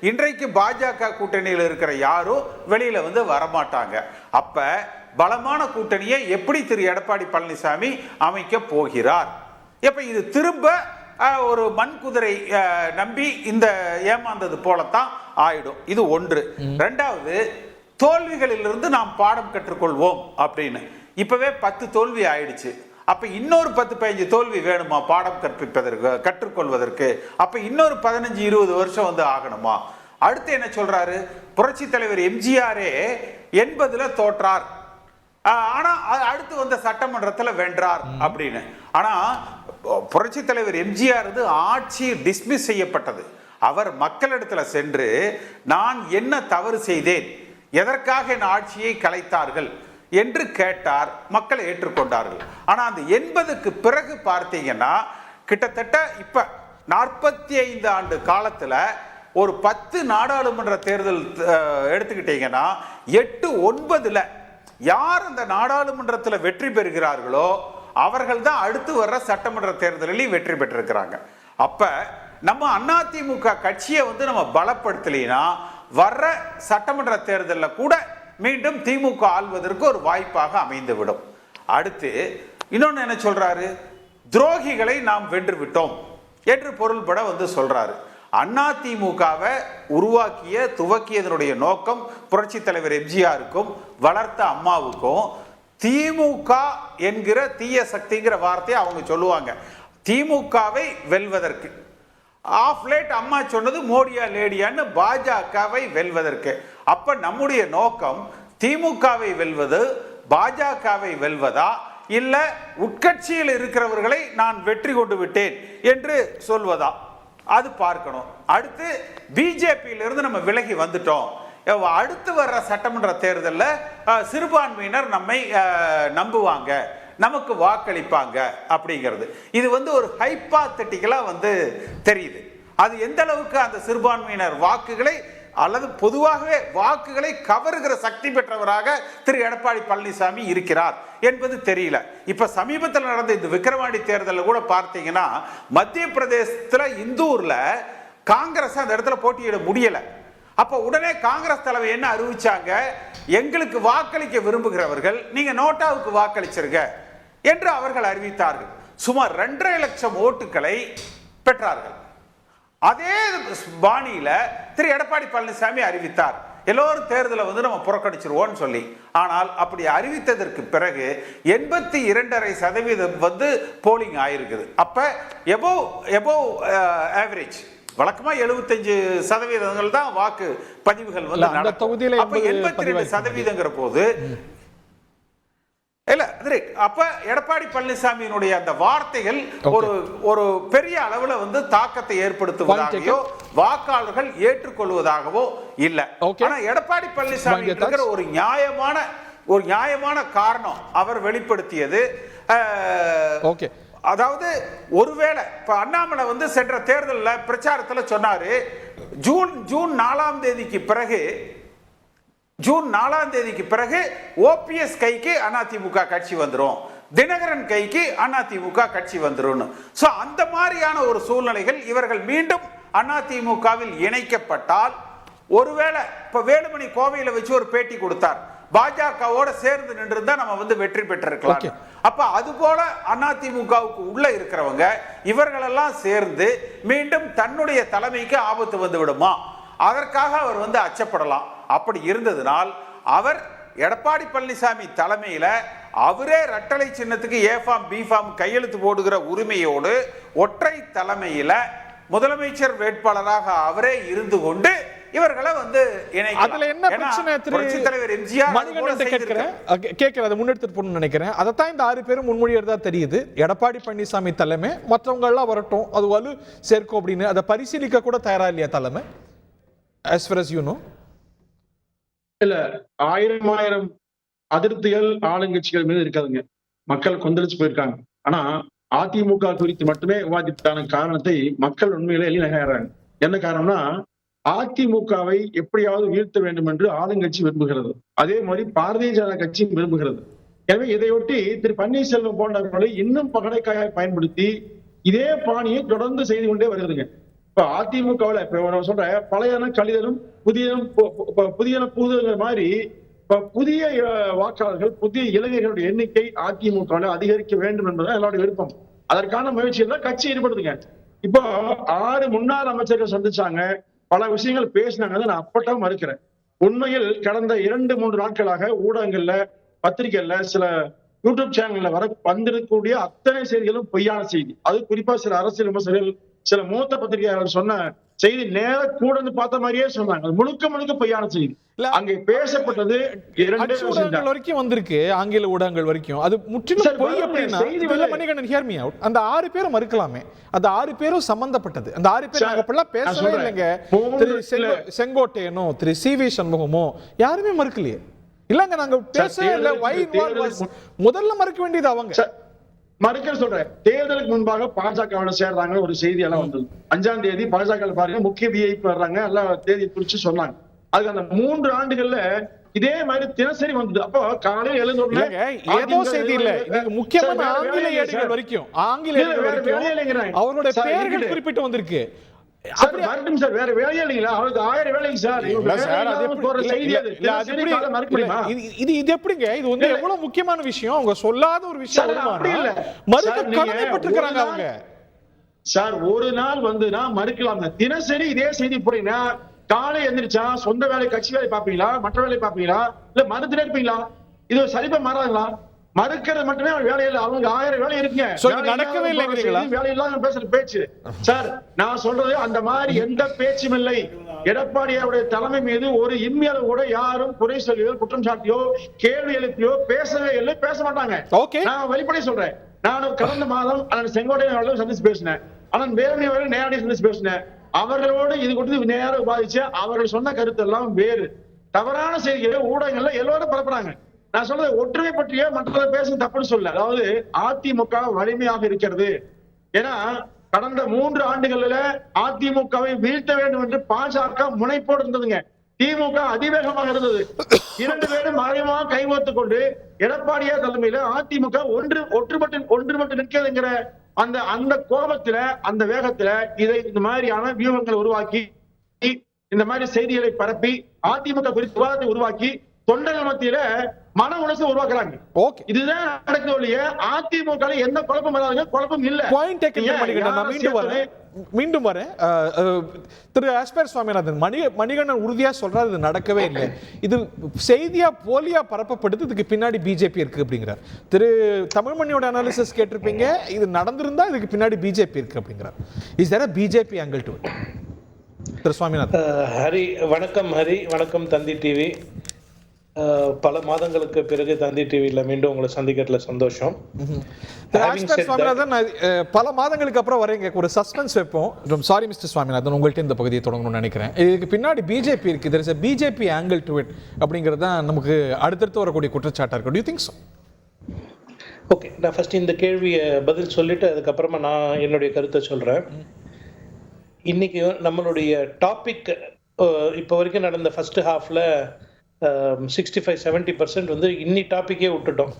இன்றைக்கு பாஜக கூட்டணியில் இருக்கிற யாரும் வெளியில வரமாட்டாங்க. அப்ப பலமான கூட்டணியை எப்படி திரு எடப்பாடி பழனிசாமி அமைக்க போகிறார்? இப்ப இது திரும்ப ஒரு மண் குதிரை நம்பி இந்த ஏமாந்தது போலத்தான் ஆயிடும். இது ஒன்று. ரெண்டாவது, தோல்விகளிலிருந்து நாம் பாடம் கற்றுக்கொள்வோம் அப்படின்னு இப்பவே 10 தோல்வி ஆயிடுச்சு. அப்ப இன்னொரு 10-15 தோல்வி வேணுமா பாடம் கற்றுக்கொள்வதற்கு? அப்ப இன்னொரு 15-20 வருஷம் ஆகணுமா? அடுத்து என்ன சொல்றாரு, புரட்சி தலைவர் எம்ஜிஆரே 80ல தோற்றார், ஆனா அடுத்து சட்டமன்றத்தில் வென்றார் அப்படின்னு. ஆனா புரட்சி தலைவர் எம்ஜிஆர் ஆட்சி டிஸ்மிஸ் செய்யப்பட்டது. அவர் மக்களிடத்துல சென்று நான் என்ன தவறு செய்தேன், எதற்காக என் ஆட்சியை கலைத்தார்கள் என்று கேட்டார். மக்கள் ஏற்றுக்கொண்டார்கள். ஆனா அந்த 80க்கு பிறகு பார்த்தீங்கன்னா கிட்டத்தட்ட இப்ப 45 ஆண்டு காலத்துல ஒரு 10 நாடாளுமன்ற தேர்தல் எடுத்துக்கிட்டீங்கன்னா 8-9ல யார் அந்த நாடாளுமன்றத்தில் வெற்றி பெறுகிறார்களோ அவர்கள் தான் அடுத்து வர்ற சட்டமன்ற தேர்தலில் வெற்றி பெற்றிருக்கிறாங்க. அப்ப நம்ம அதிமுக கட்சியை நம்ம பலப்படுத்தலைன்னா வர்ற சட்டமன்ற தேர்தலில் கூட மீண்டும் திமுக ஆள்வதற்கு ஒரு வாய்ப்பாக அமைந்துவிடும். அடுத்து இன்னொன்னு என்ன சொல்றாரு, துரோகிகளை நாம் வென்று விட்டோம் என்று பொருள்பட சொல்றாரு. அதிமுகவை துவக்கியதனுடைய நோக்கம் புரட்சி தலைவர் எம்ஜிஆருக்கும் வளர்த்த அம்மாவுக்கும் திமுக என்கிற தீய சக்திங்கிற வார்த்தையை அவங்க சொல்லுவாங்க. திமுகவை வெல்வதற்கு ஆஃப் லேட் அம்மா சொன்னது மோடியா லேடியான்னு பாஜகவை வெல்வதற்கு. அப்ப நம்முடைய நோக்கம் திமுகவை வெல்வது, பாஜகவை வெல்வதா, இல்ல உட்கட்சியில் இருக்கிறவர்களை நான் வெற்றி கொண்டு விட்டேன் என்று சொல்வதா? அது பார்க்கணும். அடுத்து பிஜேபியிலிருந்து நம்ம விலகி வந்துட்டோம், அடுத்து வர்ற சட்டமன்ற தேர்தலில் சிறுபான்மையினர் நம்மை நம்புவாங்க, நமக்கு வாக்களிப்பாங்க அப்படிங்கிறது. இது ஒரு ஹைப்பாத்தட்டிக்கலா தெரியுது. அது எந்த அளவுக்கு அந்த சிறுபான்மையினர் வாக்குகளை அல்லது பொதுவாகவே வாக்குகளை கவருகிற சக்தி பெற்றவராக திரு எடப்பாடி பழனிசாமி இருக்கிறார் என்பது தெரியல. இப்ப சமீபத்தில் நடந்த இந்த விக்கிரவாண்டி தேர்தலில் கூட பார்த்தீங்கன்னா மத்திய பிரதேசத்துல இந்தூர்ல காங்கிரஸ் அந்த இடத்துல போட்டியிட முடியல. அப்ப உடனே காங்கிரஸ் தலைவர் என்ன அறிவிச்சாங்க, எங்களுக்கு வாக்களிக்க விரும்புகிறவர்கள் நீங்க நோட்டாவுக்கு வாக்களிச்சிருங்க என்று அவர்கள் அறிவித்தார்கள். சுமார் 2.5 லட்சம் ஓட்டுகளை பெற்றார்கள். அதே பாணியில திரு எடப்பாடி பழனிசாமி அறிவித்தார், எல்லோரும் தேர்தலை நம்ம புறக்கணிச்சிருவோம் சொல்லி. ஆனால் அப்படி அறிவித்ததற்கு பிறகு 82.5% போலிங் ஆயிருக்குது. அப்ப எபோவ் ஆவரேஜ் வழக்கமா 75% தான் வாக்கு பதிவுகள் நடக்கும். 82% போது இல்ல அப்ப எடப்பாடி பழனிசாமியினுடைய அந்த வார்த்தைகள் ஒரு பெரிய அளவுல தாக்கத்தை ஏற்படுத்துவதாகவோ வாக்காளர்கள் ஏற்றுக்கொள்வதாகவோ இல்ல. ஆனா எடப்பாடி பழனிசாமி இருக்கிற ஒரு நியாயமான ஒரு நியாயமான காரணம் அவர் வெளிப்படுத்தியது. ஓகே, அதாவது ஒருவேளை இப்ப அண்ணாமலை வந்து சென்ற தேர்தலில் பிரச்சாரத்தில் சொன்னாரு, ஜூன் 4ஆம் தேதிக்கு பிறகு ஓபிஎஸ் கைக்கு அதிமுக கட்சி வந்துரும், தினகரன் கைக்கு அதிமுக கட்சி வந்துரும். சோ அந்த மாதிரியான ஒரு சூழ்நிலைகள் இவர்கள் மீண்டும் அதிமுகவில் இணைக்கப்பட்டால், ஒருவேளை இப்ப வேலுமணி கோவையில வச்சு ஒரு பேட்டி கொடுத்தார், பாஜகவோட சேர்ந்து நின்றுதான் நம்ம வந்து வெற்றி பெற்றிருக்கலாம். அப்ப அது போல அதிமுகவுக்கு உள்ள இருக்கிறவங்க இவர்களெல்லாம் சேர்ந்து மீண்டும் தன்னுடைய தலைமைக்கு ஆபத்து வந்து விடுமா, அதற்காக அவர் வந்து அச்சப்படலாம். அப்படி இருந்ததுனால் அவர் எடப்பாடி பழனிசாமி தலைமையில அவரே இரட்டலை சின்னத்துக்கு ஏ ஃபார்ம் பி ஃபார்ம் கையெழுத்து போடுகிற உரிமையோடு ஒற்றை தலைமையில முதலமைச்சர் வேட்பாளராக அவரே இருந்து கொண்டு இவர்களை வந்து அதுல என்ன பிரச்சனை? தலைவர் எம்ஜிஆர் கேட்கிறேன், அதை முன்னெடுத்துட்டு போகணும்னு நினைக்கிறேன். அதைத்தான் இந்த 6 பேரும் முன்மொழியறதா தெரியுது. எடப்பாடி பழனிசாமி தலைமை, மற்றவங்க எல்லாம் வரட்டும், அது வலு சேர்க்கும் அப்படின்னு அதை பரிசீலிக்க கூட தயாரா இல்லையா தலைமை? as far as you know. இல்ல, 1000 அதிருப்திகள் ஆளுங்கட்சிகள் மீது இருக்காதுங்க. மக்கள் கொந்தளிச்சு போயிருக்காங்க. ஆனா அதிமுக குறித்து மட்டுமே விவாதிப்பதான காரணத்தை மக்கள் உண்மையிலே எளிநகைறாங்க. என்ன காரணம்னா, அதிமுகவை எப்படியாவது வீழ்த்த வேண்டும் என்று ஆளுங்கட்சி விரும்புகிறது. அதே மாதிரி பாரதிய ஜனதா கட்சியும் விரும்புகிறது. எனவே இதையொட்டி திரு பன்னீர்செல்வம் போன்றவர்களை இன்னும் பகடைக்காயாக பயன்படுத்தி இதே பாணியை தொடர்ந்து செய்து கொண்டே வருகிறதுங்க. இப்ப அதிமுகவில் இப்ப சொல்ற பழையன கழிதலும் புதியன புகுதுங்கிற மாதிரி இப்ப புதிய வாக்காளர்கள், புதிய இளைஞர்களுடைய எண்ணிக்கை அதிமுக அதிகரிக்க வேண்டும் என்பதுதான் எல்லாருடைய விருப்பம். அதற்கான முயற்சியில் தான் கட்சி ஈடுபடுதுங்க. இப்போ 6 முன்னாள் அமைச்சர்கள் சந்திச்சாங்க, பல விஷயங்கள் பேசினாங்க. நான் அப்பட்டம் மறுக்கிறேன். உண்மையில் கடந்த 2-3 நாட்களாக ஊடகங்கள்ல, பத்திரிகைகள்ல, சில யூடியூப் சேனல்ல வந்திருக்கக்கூடிய அத்தனை செய்திகளும் பொய்யான செய்தி. அது குறிப்பா சில அரசியல் விமர்சகர்கள், சில மூத்த பத்திரிகையாளர்கள் சொன்ன செய்தி நேர கூட பார்த்த மாதிரியே சொன்னாங்க. முழுக்க பொய்யான செய்தி. அங்கே பேசப்பட்டது 2 ஊடகங்கள் வரைக்கும் வந்திருக்கு, ஆங்கில ஊடகங்கள் வரைக்கும். அது முற்றிலும் பொய். அப்படின்னா மணிகண்டன், ஹியர் மீ அவுட். அந்த 6 பேரும் மறுக்கலாமே, அந்த 6 பேரும் சம்பந்தப்பட்டது. அந்த 6 பேர் நாங்க அப்படிலாம் பேசவே இல்லைங்க. திரு செங்கோட்டையனோ திரு சி.வி. சண்முகமோ யாருமே மறுக்கலையே. இல்லங்க, நாங்க பேசவே இல்லை. முதல்ல மறுக்க வேண்டியது அவங்க. மறுக்க சொல்றேன். தேர்தலுக்கு முன்பாக பாஜக சேர்றாங்க ஒரு செய்தி எல்லாம் வந்தது. 5ஆம் தேதி பாஜக பாருங்க முக்கிய விஐபி வர்றாங்க, எல்லாம் தேதி குறிச்சு சொன்னாங்க. அதுக்கு அந்த 3 ஆண்டுகள்ல இதே மாதிரி தினசரி வந்தது. அப்போ காலையில் எழுந்தோடனே ஏதோ செய்தி இல்ல, முக்கியமான ஆங்கில ஏடுகள் வரைக்கும் அவருடைய பெயர்கள் குறிப்பிட்டு வந்திருக்கு. வேற வேலையே இல்லைங்களா? அவருக்கு 1000 வேலைங்க சார். இது எப்படிங்க? இது வந்து எவ்வளவு முக்கியமான விஷயம், அவங்க சொல்லாத ஒரு விஷயம் மறுக்க கடமைப்பட்டிருக்கிறாங்க அவங்க. சார் ஒரு நாள் வந்துனா மறுக்கலாங்க. தினசரி இதே செய்தி போறீங்கன்னா காலை எந்திரிச்சா சொந்த வேலை, கட்சி வேலை பாப்பீங்களா, மற்ற வேலை பாப்பீங்களா, இல்ல மறுத்துட்டே இருப்பீங்களா? இது ஒரு சரிப்பா மாறாதுங்களா? மறுக்கிறது மட்டுமே வேலையில அவங்க 1000 வேலை இருக்குங்க. நடக்கவே இல்லைங்களா? வேலையில்லாம பேசுற பேச்சு சார். நான் சொல்றது அந்த மாதிரி எந்த பேச்சும் இல்லை. எடப்பாடியாருடைய தலைமை மீது ஒரு இம்மியளவு கூட யாரும் குறை சொல்லியோ, குற்றம் சாட்டியோ, கேள்வி எழுப்பியோ பேசவே இல்லை, பேச மாட்டாங்க. நான் வெளிப்படையா சொல்றேன். நான் கடந்த மாதம் அண்ணன் செங்கோட்டையன் சந்திச்சு பேசினேன், அண்ணன் வேலுமணி அவர்கள் நேரடியாக சந்திச்சு பேசினேன். அவர்களோடு இது கொடுத்து நேரம் விவாதிச்சு அவர்கள் சொன்ன கருத்து எல்லாம் வேறு தவறான செய்திகளை ஊடகங்கள்ல எல்லாரும் பரப்புறாங்க. நான் சொல்றது ஒற்றுமை பற்றிய மற்றவங்க பேச தப்புன்னு சொல்ல. அதாவது அதிமுக வலிமையாக இருக்கிறது. ஏன்னா கடந்த 3 ஆண்டுகள்ல அதிமுகவை வீழ்த்த வேண்டும் என்று பாஜக முனைப்போடு இருந்ததுங்க. திமுக அதிவேகமாக இருந்தது. 2 பேரும் மறைமுகமாக கைகோர்த்துக் கொண்டு எடப்பாடியார் தலைமையில அதிமுக ஒன்றுபட்டு நிற்கிறதுங்கிற அந்த கோபத்துல, அந்த வேகத்துல இந்த மாதிரியான வியூகங்களை உருவாக்கி, இந்த மாதிரி செய்திகளை பரப்பி, அதிமுக குறித்து விவாதத்தை உருவாக்கி தொண்டர்கள் மத்தியில மன உணர்ச்சி உருவாக்குறாங்க. இதுதான் நடக்குது ஒழிய அதிமுக எந்த குழப்பம் வராதுங்க, குழப்பம் இல்ல. மீண்டும் வரேன். திரு எஸ்பர் சுவாமிநாதன், மணிகண்டன் உறுதியா சொல்றாரு இது நடக்கவே இல்லை, இது செய்தியா போலியா பரப்பப்படுது, இதுக்கு பின்னாடி பிஜேபி இருக்கு அப்படிங்கிறார். திரு தமிழ்மணியோட அனாலிசிஸ் கேட்டிருப்பீங்க, இது நடந்திருந்தா இதுக்கு பின்னாடி பிஜேபி இருக்கு அப்படிங்கிறார். Is there a BJP angle to it? திரு சுவாமிநாதன். ஹரி வணக்கம். ஹரி வணக்கம். தந்தி டிவி. பல மாதங்களுக்கு பிறகு தந்தி டிவியில் மீண்டும் உங்களை சந்திக்கிறதுல சந்தோஷம். சுவாமிநாதன், பல மாதங்களுக்கு அப்புறம் வரீங்க, ஒரு சஸ்பென்ஸ் வைப்போம். சாரி மிஸ்டர் சுவாமிநாதன், உங்கள்கிட்ட இந்த பகுதியை தொடங்கணும்னு நினைக்கிறேன். இதுக்கு பின்னாடி பிஜேபி இருக்கு, there is a BJP angle to it அப்படிங்கிறது தான் நமக்கு அடுத்தடுத்து வரக்கூடிய குற்றச்சாட்டாக இருக்கு. Do you think so? Okay, நான் ஃபர்ஸ்ட் இந்த கேள்வியை பதில் சொல்லிட்டு அதுக்கப்புறமா நான் என்னுடைய கருத்தை சொல்கிறேன். இன்னைக்கு நம்மளுடைய டாபிக் இப்போ வரைக்கும் நடந்த ஃபர்ஸ்ட் ஹாஃபில் 65-70% வந்து இன்னி டாப்பிக்கே விட்டுட்டோம்.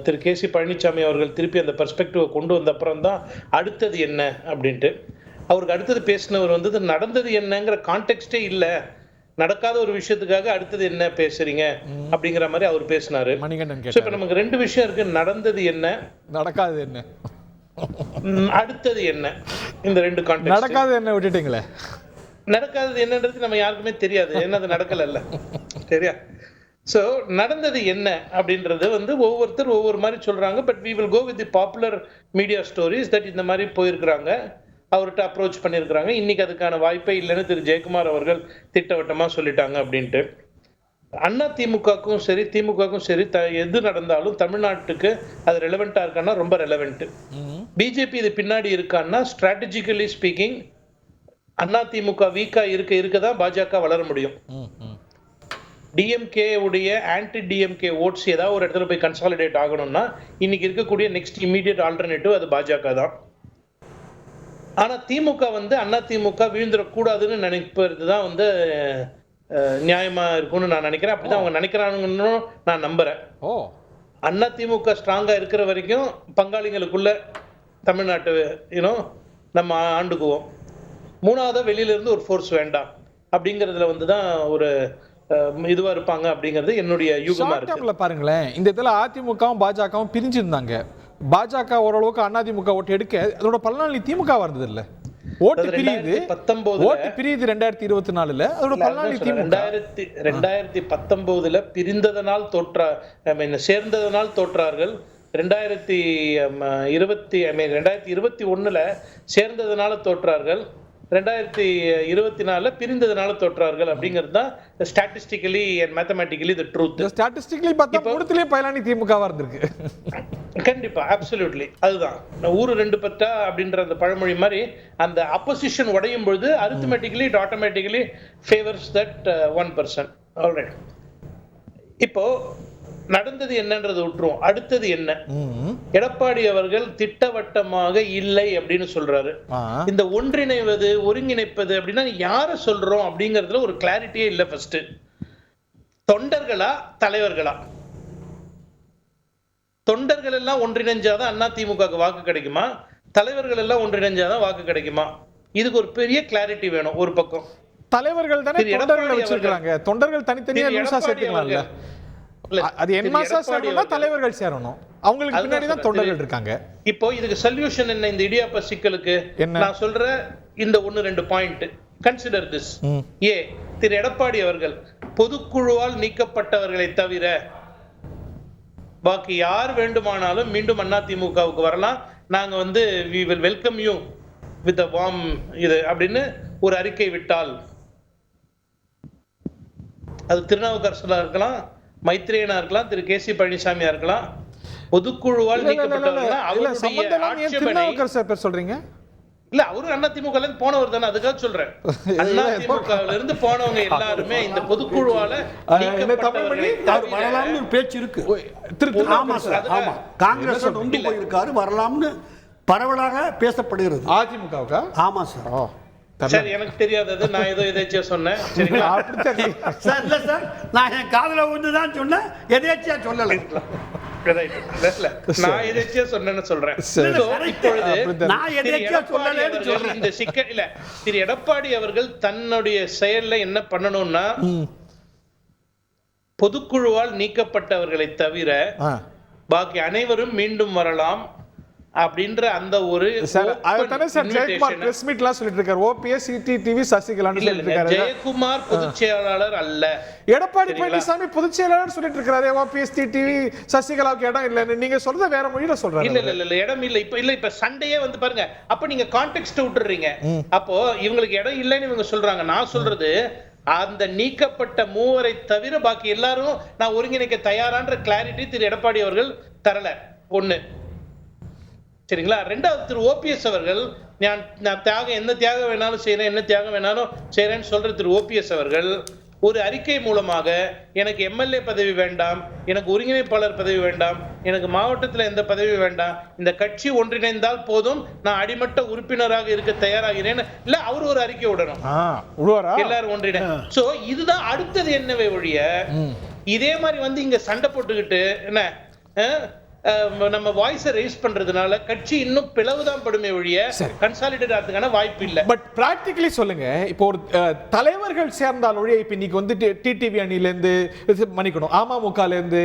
திரு கேசி பழனிசாமி அவர்கள் திருப்பி அந்த பெர்ஸ்பெக்டிவை கொண்டு வந்த அப்புறம் தான் அடுத்தது என்ன அப்படின்ட்டு அவருக்கு அடுத்தது பேசினவர் வந்து நடந்தது என்னங்கிற கான்டெக்ஸ்டே இல்லை, நடக்காத ஒரு விஷயத்துக்காக அடுத்தது என்ன பேசுறீங்க அப்படிங்கிற மாதிரி அவர் பேசினாரு. இப்போ நமக்கு ரெண்டு விஷயம் இருக்கு, நடந்தது என்ன, நடக்காது என்ன, அடுத்தது என்ன. இந்த ரெண்டு கான்டெக்ஸ்ட். நடக்காது என்ன விட்டுட்டீங்களே, நடக்காதது என்னன்றது நம்ம யாருக்குமே தெரியாது, என்ன அது நடக்கல சரியா. ஸோ நடந்தது என்ன அப்படின்றது வந்து ஒவ்வொருத்தர் ஒவ்வொரு மாதிரி சொல்றாங்க. But we will go with the popular media stories that இந்த மாதிரி போயிருக்கிறாங்க, அவர்கிட்ட அப்ரோச் பண்ணியிருக்கிறாங்க. இன்னைக்கு அதுக்கான வாய்ப்பே இல்லைன்னு திரு ஜெயக்குமார் அவர்கள் திட்டவட்டமா சொல்லிட்டாங்க அப்படின்ட்டு. அண்ணா திமுகக்கும் சரி திமுகக்கும் சரி எது நடந்தாலும் தமிழ்நாட்டுக்கு அது ரெலவெண்டா இருக்கான்னா ரொம்ப ரெலவெண்ட். பிஜேபி இது பின்னாடி இருக்கான்னா ஸ்ட்ராட்டஜிக்கலி ஸ்பீக்கிங் அண்ணா திமுக வீக்கா இருக்கதான் பாஜக வளர முடியும். டிஎம்கே உடைய ஆன்டி டிஎம்கே ஓட்ஸ் ஏதாவது ஒரு இடத்துல போய் கன்சாலிடேட் ஆகணும்னா இன்னைக்கு இருக்கக்கூடிய நெக்ஸ்ட் இமீடியட் ஆல்டர்னேட்டிவ் அது பாஜக தான். ஆனா திமுக வந்து அண்ணா திமுக வீழ்ந்துடக்கூடாதுன்னு நினைப்பது தான் வந்து நியாயமா இருக்கும்னு நான் நினைக்கிறேன். அப்படிதான் அவங்க நினைக்கிறாங்கன்னு நான் நம்புறேன். அண்ணா திமுக ஸ்ட்ராங்கா இருக்கிற வரைக்கும் பங்காளிகளுக்குள்ள தமிழ்நாட்டு நம்ம ஆண்டுக்குவோம். மூணாவதா வெளியில இருந்து ஒரு ஃபோர்ஸ் வேண்டாம் அப்படிங்கறதுல வந்துதான் ஒரு இதுவா இருப்பாங்க அப்படிங்கிறது என்னுடைய யூகமா இருக்கு. பாருங்களேன், இந்த இதுல அதிமுகவும் பாஜகவும் பிரிஞ்சிருந்தாங்க. பாஜக ஓரளவுக்கு அதிமுக ஓட்டு எடுக்க அதோட பலனாளி திமுக வந்தது இல்ல. ஓட்டு பிரியுது 2024 அதோட பலனாளி திமுக. 2019 பிரிந்ததனால் சேர்ந்ததனால் தோற்றார்கள். 2021 சேர்ந்ததனால தோற்றார்கள். 2024 பிரிந்ததனால தோற்றார்கள் அப்படிங்கிறது தான் statistically and mathematically the truth. Statistically பார்த்தா மூணுத்திலே பலனாளி திமுகவா இருந்திருக்கு. கண்டிப்பா, அப்சல்யூட்லி. அதுதான் ஊரு ரெண்டு பத்தா அப்படின்ற அந்த பழமொழி மாதிரி அந்த அப்போசிஷன் உடையும் பொழுது arithmetically it automatically favours that 1%. Alright, இப்போ நடந்தது என்னன்றது விட்டுருவோம். அடுத்தது என்ன? எடப்பாடி அவர்கள் திட்டவட்டமாக இல்லை அப்படின்னு சொல்றாரு. இந்த ஒன்றிணைவது ஒருங்கிணைப்பது அப்படின்னா யார சொல்றோம் அப்படிங்கறதுல ஒரு கிளாரிட்டியே இல்ல. ஃபர்ஸ்ட் தொண்டர்களா தலைவர்களா? தொண்டர்கள் எல்லாம் ஒன்றிணைஞ்சாதான் அதிமுக வாக்கு கிடைக்குமா, தலைவர்கள் எல்லாம் ஒன்றிணைஞ்சாதான் வாக்கு கிடைக்குமா? இதுக்கு ஒரு பெரிய கிளாரிட்டி வேணும். ஒரு பக்கம் தலைவர்கள் தானே தொண்டர்களை வச்சிருக்காங்க, தொண்டர்கள் தனித்தனியா லூசா சேர்த்துக்கலாம்ல. அது என்மாசா சேரணும்னா தலைவர்கள் சேரணும், அவங்களுக்கு பின்னாடி தான் தொண்டர்கள் இருக்காங்க. இப்போ இதுக்கு சொல்யூஷன் என்ன? இந்த இடியாப்ப சிக்கலுக்கு நான் சொல்ற இந்த 1-2 பாயிண்ட் கன்சிடர் திஸ். ஏ, திரு எடப்பாடி அவர்கள் பொதுக்குழுவால் நீக்கப்பட்டவர்களை தவிர பாக்கி யார் வேண்டுமானாலும் மீண்டும் அதிமுகவுக்கு வரலாம், நாங்க வந்து we will welcome you with a warm இது அப்படின்னு ஒரு அறிக்கை விட்டால், அது திருநாவுக்கரசரா இருக்கலாம், மைத்ரேயனா இருக்கலாம், திரு கேசி பழனிசாமியா இருக்கலாம், பொதுக்குழுவால் நீக்கப்பட்டவர்கள் சொல்றீங்க இல்ல, அவரு அதிமுக போனவர் தானே, அதுக்காக சொல்றேன். அதிமுகல இருந்து போனவங்க எல்லாருமே இந்த பொதுக்குழுவால வரலாம்னு பேச்சு இருக்கு. காங்கிரஸ் நொந்து போயிருக்காரு, வரலாம்னு பரவலாக பேசப்படுகிறது அதிமுக. ஆமா சார். சரி, எனக்கு தெரியாதது நான் ஏதோ எதேச்சியா சொன்னேன். சரிங்களா சார்? இல்ல சார், நான் என் காதுல ஒண்ணுதான் சொன்னேன், எதேச்சியா சொல்லல. நான் எதேச்சியா சொன்னேன்னு சொல்றேன். இப்பொழுது இந்த சிக்கல் இல்ல, திரு எடப்பாடி அவர்கள் தன்னுடைய செயல்ல என்ன பண்ணணும்னா பொதுக்குழுவால் நீக்கப்பட்டவர்களை தவிர பாக்கி அனைவரும் மீண்டும் வரலாம் அப்படின்ற அந்த ஒரு ஜெயக்குமார் பொதுச் செயலாளர் அல்ல, எடப்பாடி பழனிசாமி பொதுச் செயலாளர் சொல்லிட்டு இருக்காரு. ஓபிஎஸ் டிவி சசிகலாவுக்கு இடம் இல்ல, நீங்க சொல்றத வேற மொழியில சொல்றாங்க. இல்ல இடம் இல்ல. இப்ப சண்டையே வந்து பாருங்க, அப்ப நீங்க கான்டெக்ஸ்ட் விட்டுறீங்க. அப்போ இவங்களுக்கு இடம் இல்லைன்னு இவங்க சொல்றாங்க. நான் சொல்றது அந்த நீக்கப்பட்ட மூவரை தவிர பாக்கி எல்லாரும் நான் ஒருங்கிணைக்க தயாரான்ற கிளாரிட்டி திரு எடப்பாடி அவர்கள் தரல. ஒண்ணு, சரிங்களா? ரெண்டாவது, திரு ஓபிஎஸ் அவர்கள் நான் தியாகம், என்ன தியாகம் வேணாலும் செய்யறேன், என்ன தியாகம் வேணாலும் செய்யறேன்னு சொல்ற திரு ஓபிஎஸ் அவர்கள் ஒரு அறிக்கை மூலமாக எனக்கு எம்எல்ஏ பதவி வேண்டாம், எனக்கு ஒருங்கிணைப்பாளர் பதவி வேண்டாம், எனக்கு மாவட்டத்தில் எந்த பதவி வேண்டாம், இந்த கட்சி ஒன்றிணைந்தால் போதும், நான் அடிமட்ட உறுப்பினராக இருக்க தயாராகிறேன் இல்ல அவர் ஒரு அறிக்கை விடணும், எல்லாரும் ஒன்றிணை. சோ இதுதான் அடுத்தது என்னவே ஒழிய இதே மாதிரி வந்து இங்க சண்டை போட்டுக்கிட்டு என்ன நம்ம வாய்ஸை ரைஸ் பண்றதுனால கட்சி இன்னும் பிளவுதான் படுமே ஒழிய கன்சாலிடேட் ஆகிறதுக்கான வாய்ப்பு இல்ல. பட் பிராக்டிகலி சொல்லுங்க, இப்போ ஒரு தலைவர்கள் சேர்ந்தால் ஒழிய இப்ப இன்னைக்கு வந்து டிடிவி அணில இருந்து மன்னிக்கணும் அமமுகல இருந்து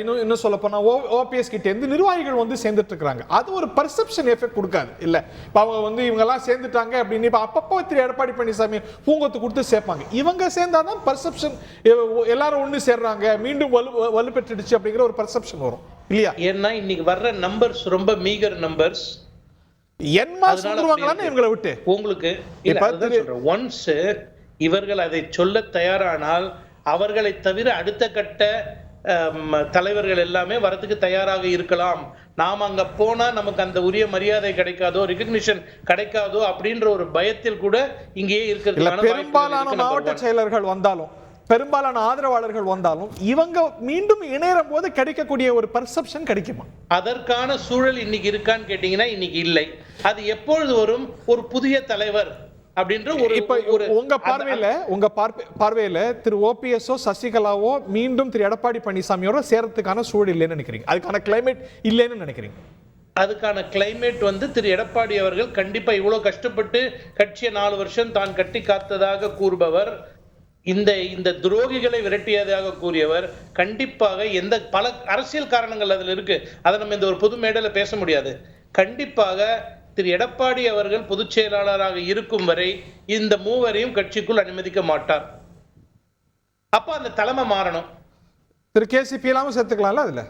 இன்னும் சொல்ல போனா ஓபிஎஸ் கிட்ட இருந்து நிர்வாகிகள் வந்து சேர்ந்துட்டு இருக்காங்க. அது ஒரு பர்செப்ஷன் எஃபெக்ட் கொடுக்காது இல்ல? இப்ப அவங்க வந்து இவங்க எல்லாம் சேர்ந்துட்டாங்க அப்படின்னு இப்ப அப்பப்போ திரு எடப்பாடி பழனிசாமி பூங்கொத்து கொடுத்து சேர்ப்பாங்க. இவங்க சேர்ந்தாதான் பர்செப்ஷன் எல்லாரும் ஒண்ணு சேர்றாங்க, மீண்டும் வலுப்பெற்றுடுச்சு அப்படிங்கிற ஒரு பர்செப்ஷன் வரும் இல்லையா? ஏன்னா இன்னைக்கு வர்ற நம்பர்ஸ் ரொம்ப மீகர் நம்பர்ஸ். இவங்களை விட்டு உங்களுக்கு ஒன்ஸ் இவர்கள் அதை சொல்ல தயாரானால் அவர்களை தவிர அடுத்த கட்ட தலைவர்கள் எல்லாமே வரதுக்கு தயாராக இருக்கலாம். நாம அங்க போனா நமக்கு அந்த உரிய மரியாதை கிடைக்காதோ, ரெகக்னிஷன் கிடைக்காதோ அப்படின்ற ஒரு பயத்தில் கூட இங்கேயே இருக்கிறது. பெரும்பாலான மாவட்ட செயலர்கள் வந்தாலும், பெரும்பாலான ஆதரவாளர்கள் வந்தாலும் இவங்க மீண்டும் இணையும் போது கிடைக்கக்கூடிய ஒரு பர்செப்ஷன் கிடைக்குமா? அதற்கான சூழல் இன்னைக்கு இருக்கான்னு கேட்டீங்கன்னா இன்னைக்கு இல்லை. அது எப்பொழுது வரும்? ஒரு புதிய தலைவர் அப்படின்ற ஒரு உங்க பார்வையில திரு ஓபிஎஸ்ஓ சசிகலாவோ மீண்டும் திரு எடப்பாடி பழனிசாமியோட சேரத்துக்கான சூழல் இல்லைன்னு நினைக்கிறீங்க? அதுக்கான கிளைமேட் இல்லைன்னு நினைக்கிறீங்க? அதுக்கான கிளைமேட் வந்து திரு எடப்பாடி அவர்கள் கண்டிப்பா இவ்வளவு கஷ்டப்பட்டு கட்சியை 4 வருஷம் தான் கட்டி காத்ததாக கூறுபவர், இந்த துரோகிகளை விரட்டியதாக கூறியவர், கண்டிப்பாக எந்த பல அரசியல் காரணங்கள் அதுல இருக்கு, அதை நம்ம இந்த ஒரு பொது மேடையில பேச முடியாது. கண்டிப்பாக திரு எடப்பாடி அவர்கள் பொதுச் செயலாளராக இருக்கும் வரை இந்த மூவரையும் கட்சிக்குள் அனுமதிக்க மாட்டார். அப்ப அந்த தலைமை மாறணும். திரு கேசிபி எல்லாம் சேர்த்துக்கலாம்ல அதுல?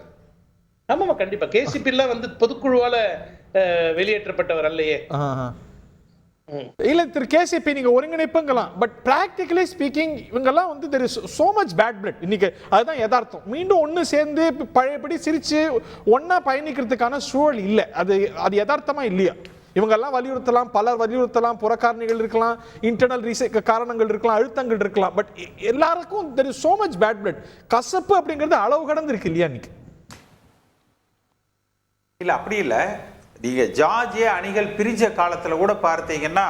ஆமாமா, கண்டிப்பா. கேசிபி எல்லாம் வந்து பொதுக்குழுவால வெளியேற்றப்பட்டவர் அல்லையே. இல்ல திரு கேசிபி நீங்க ஒருங்கிணைப்புங்கலாம், பட் பிராக்டிகலி ஸ்பீக்கிங் இவங்கெல்லாம் வந்து there is so much bad blood. இன்னைக்கு அதுதான் யதார்த்தம். மீண்டும் ஒன்னு சேர்ந்து பழையபடி சிரிச்சு ஒன்னா பயணிக்கிறதுக்கான சூழல் இல்ல. அது யதார்த்தமா இல்லையா? இவங்கெல்லாம் வலியுறுத்தலாம், பலர் வலியுறுத்தலாம், புறக்காரணிகள் இருக்கலாம், இன்டர்னல் காரணங்கள் இருக்கலாம், அழுத்தங்கள் இருக்கலாம், பட் எல்லாருக்கும் there is so much bad blood. கசப்பு அப்படிங்கிறது அளவு கடந்து இருக்கு இல்லையா இன்னைக்கு? இல்ல அப்படி இல்ல. நீங்க ஜார்ஜியா அணிகள் பிரிஞ்ச காலத்துல கூட பார்த்தீங்கன்னா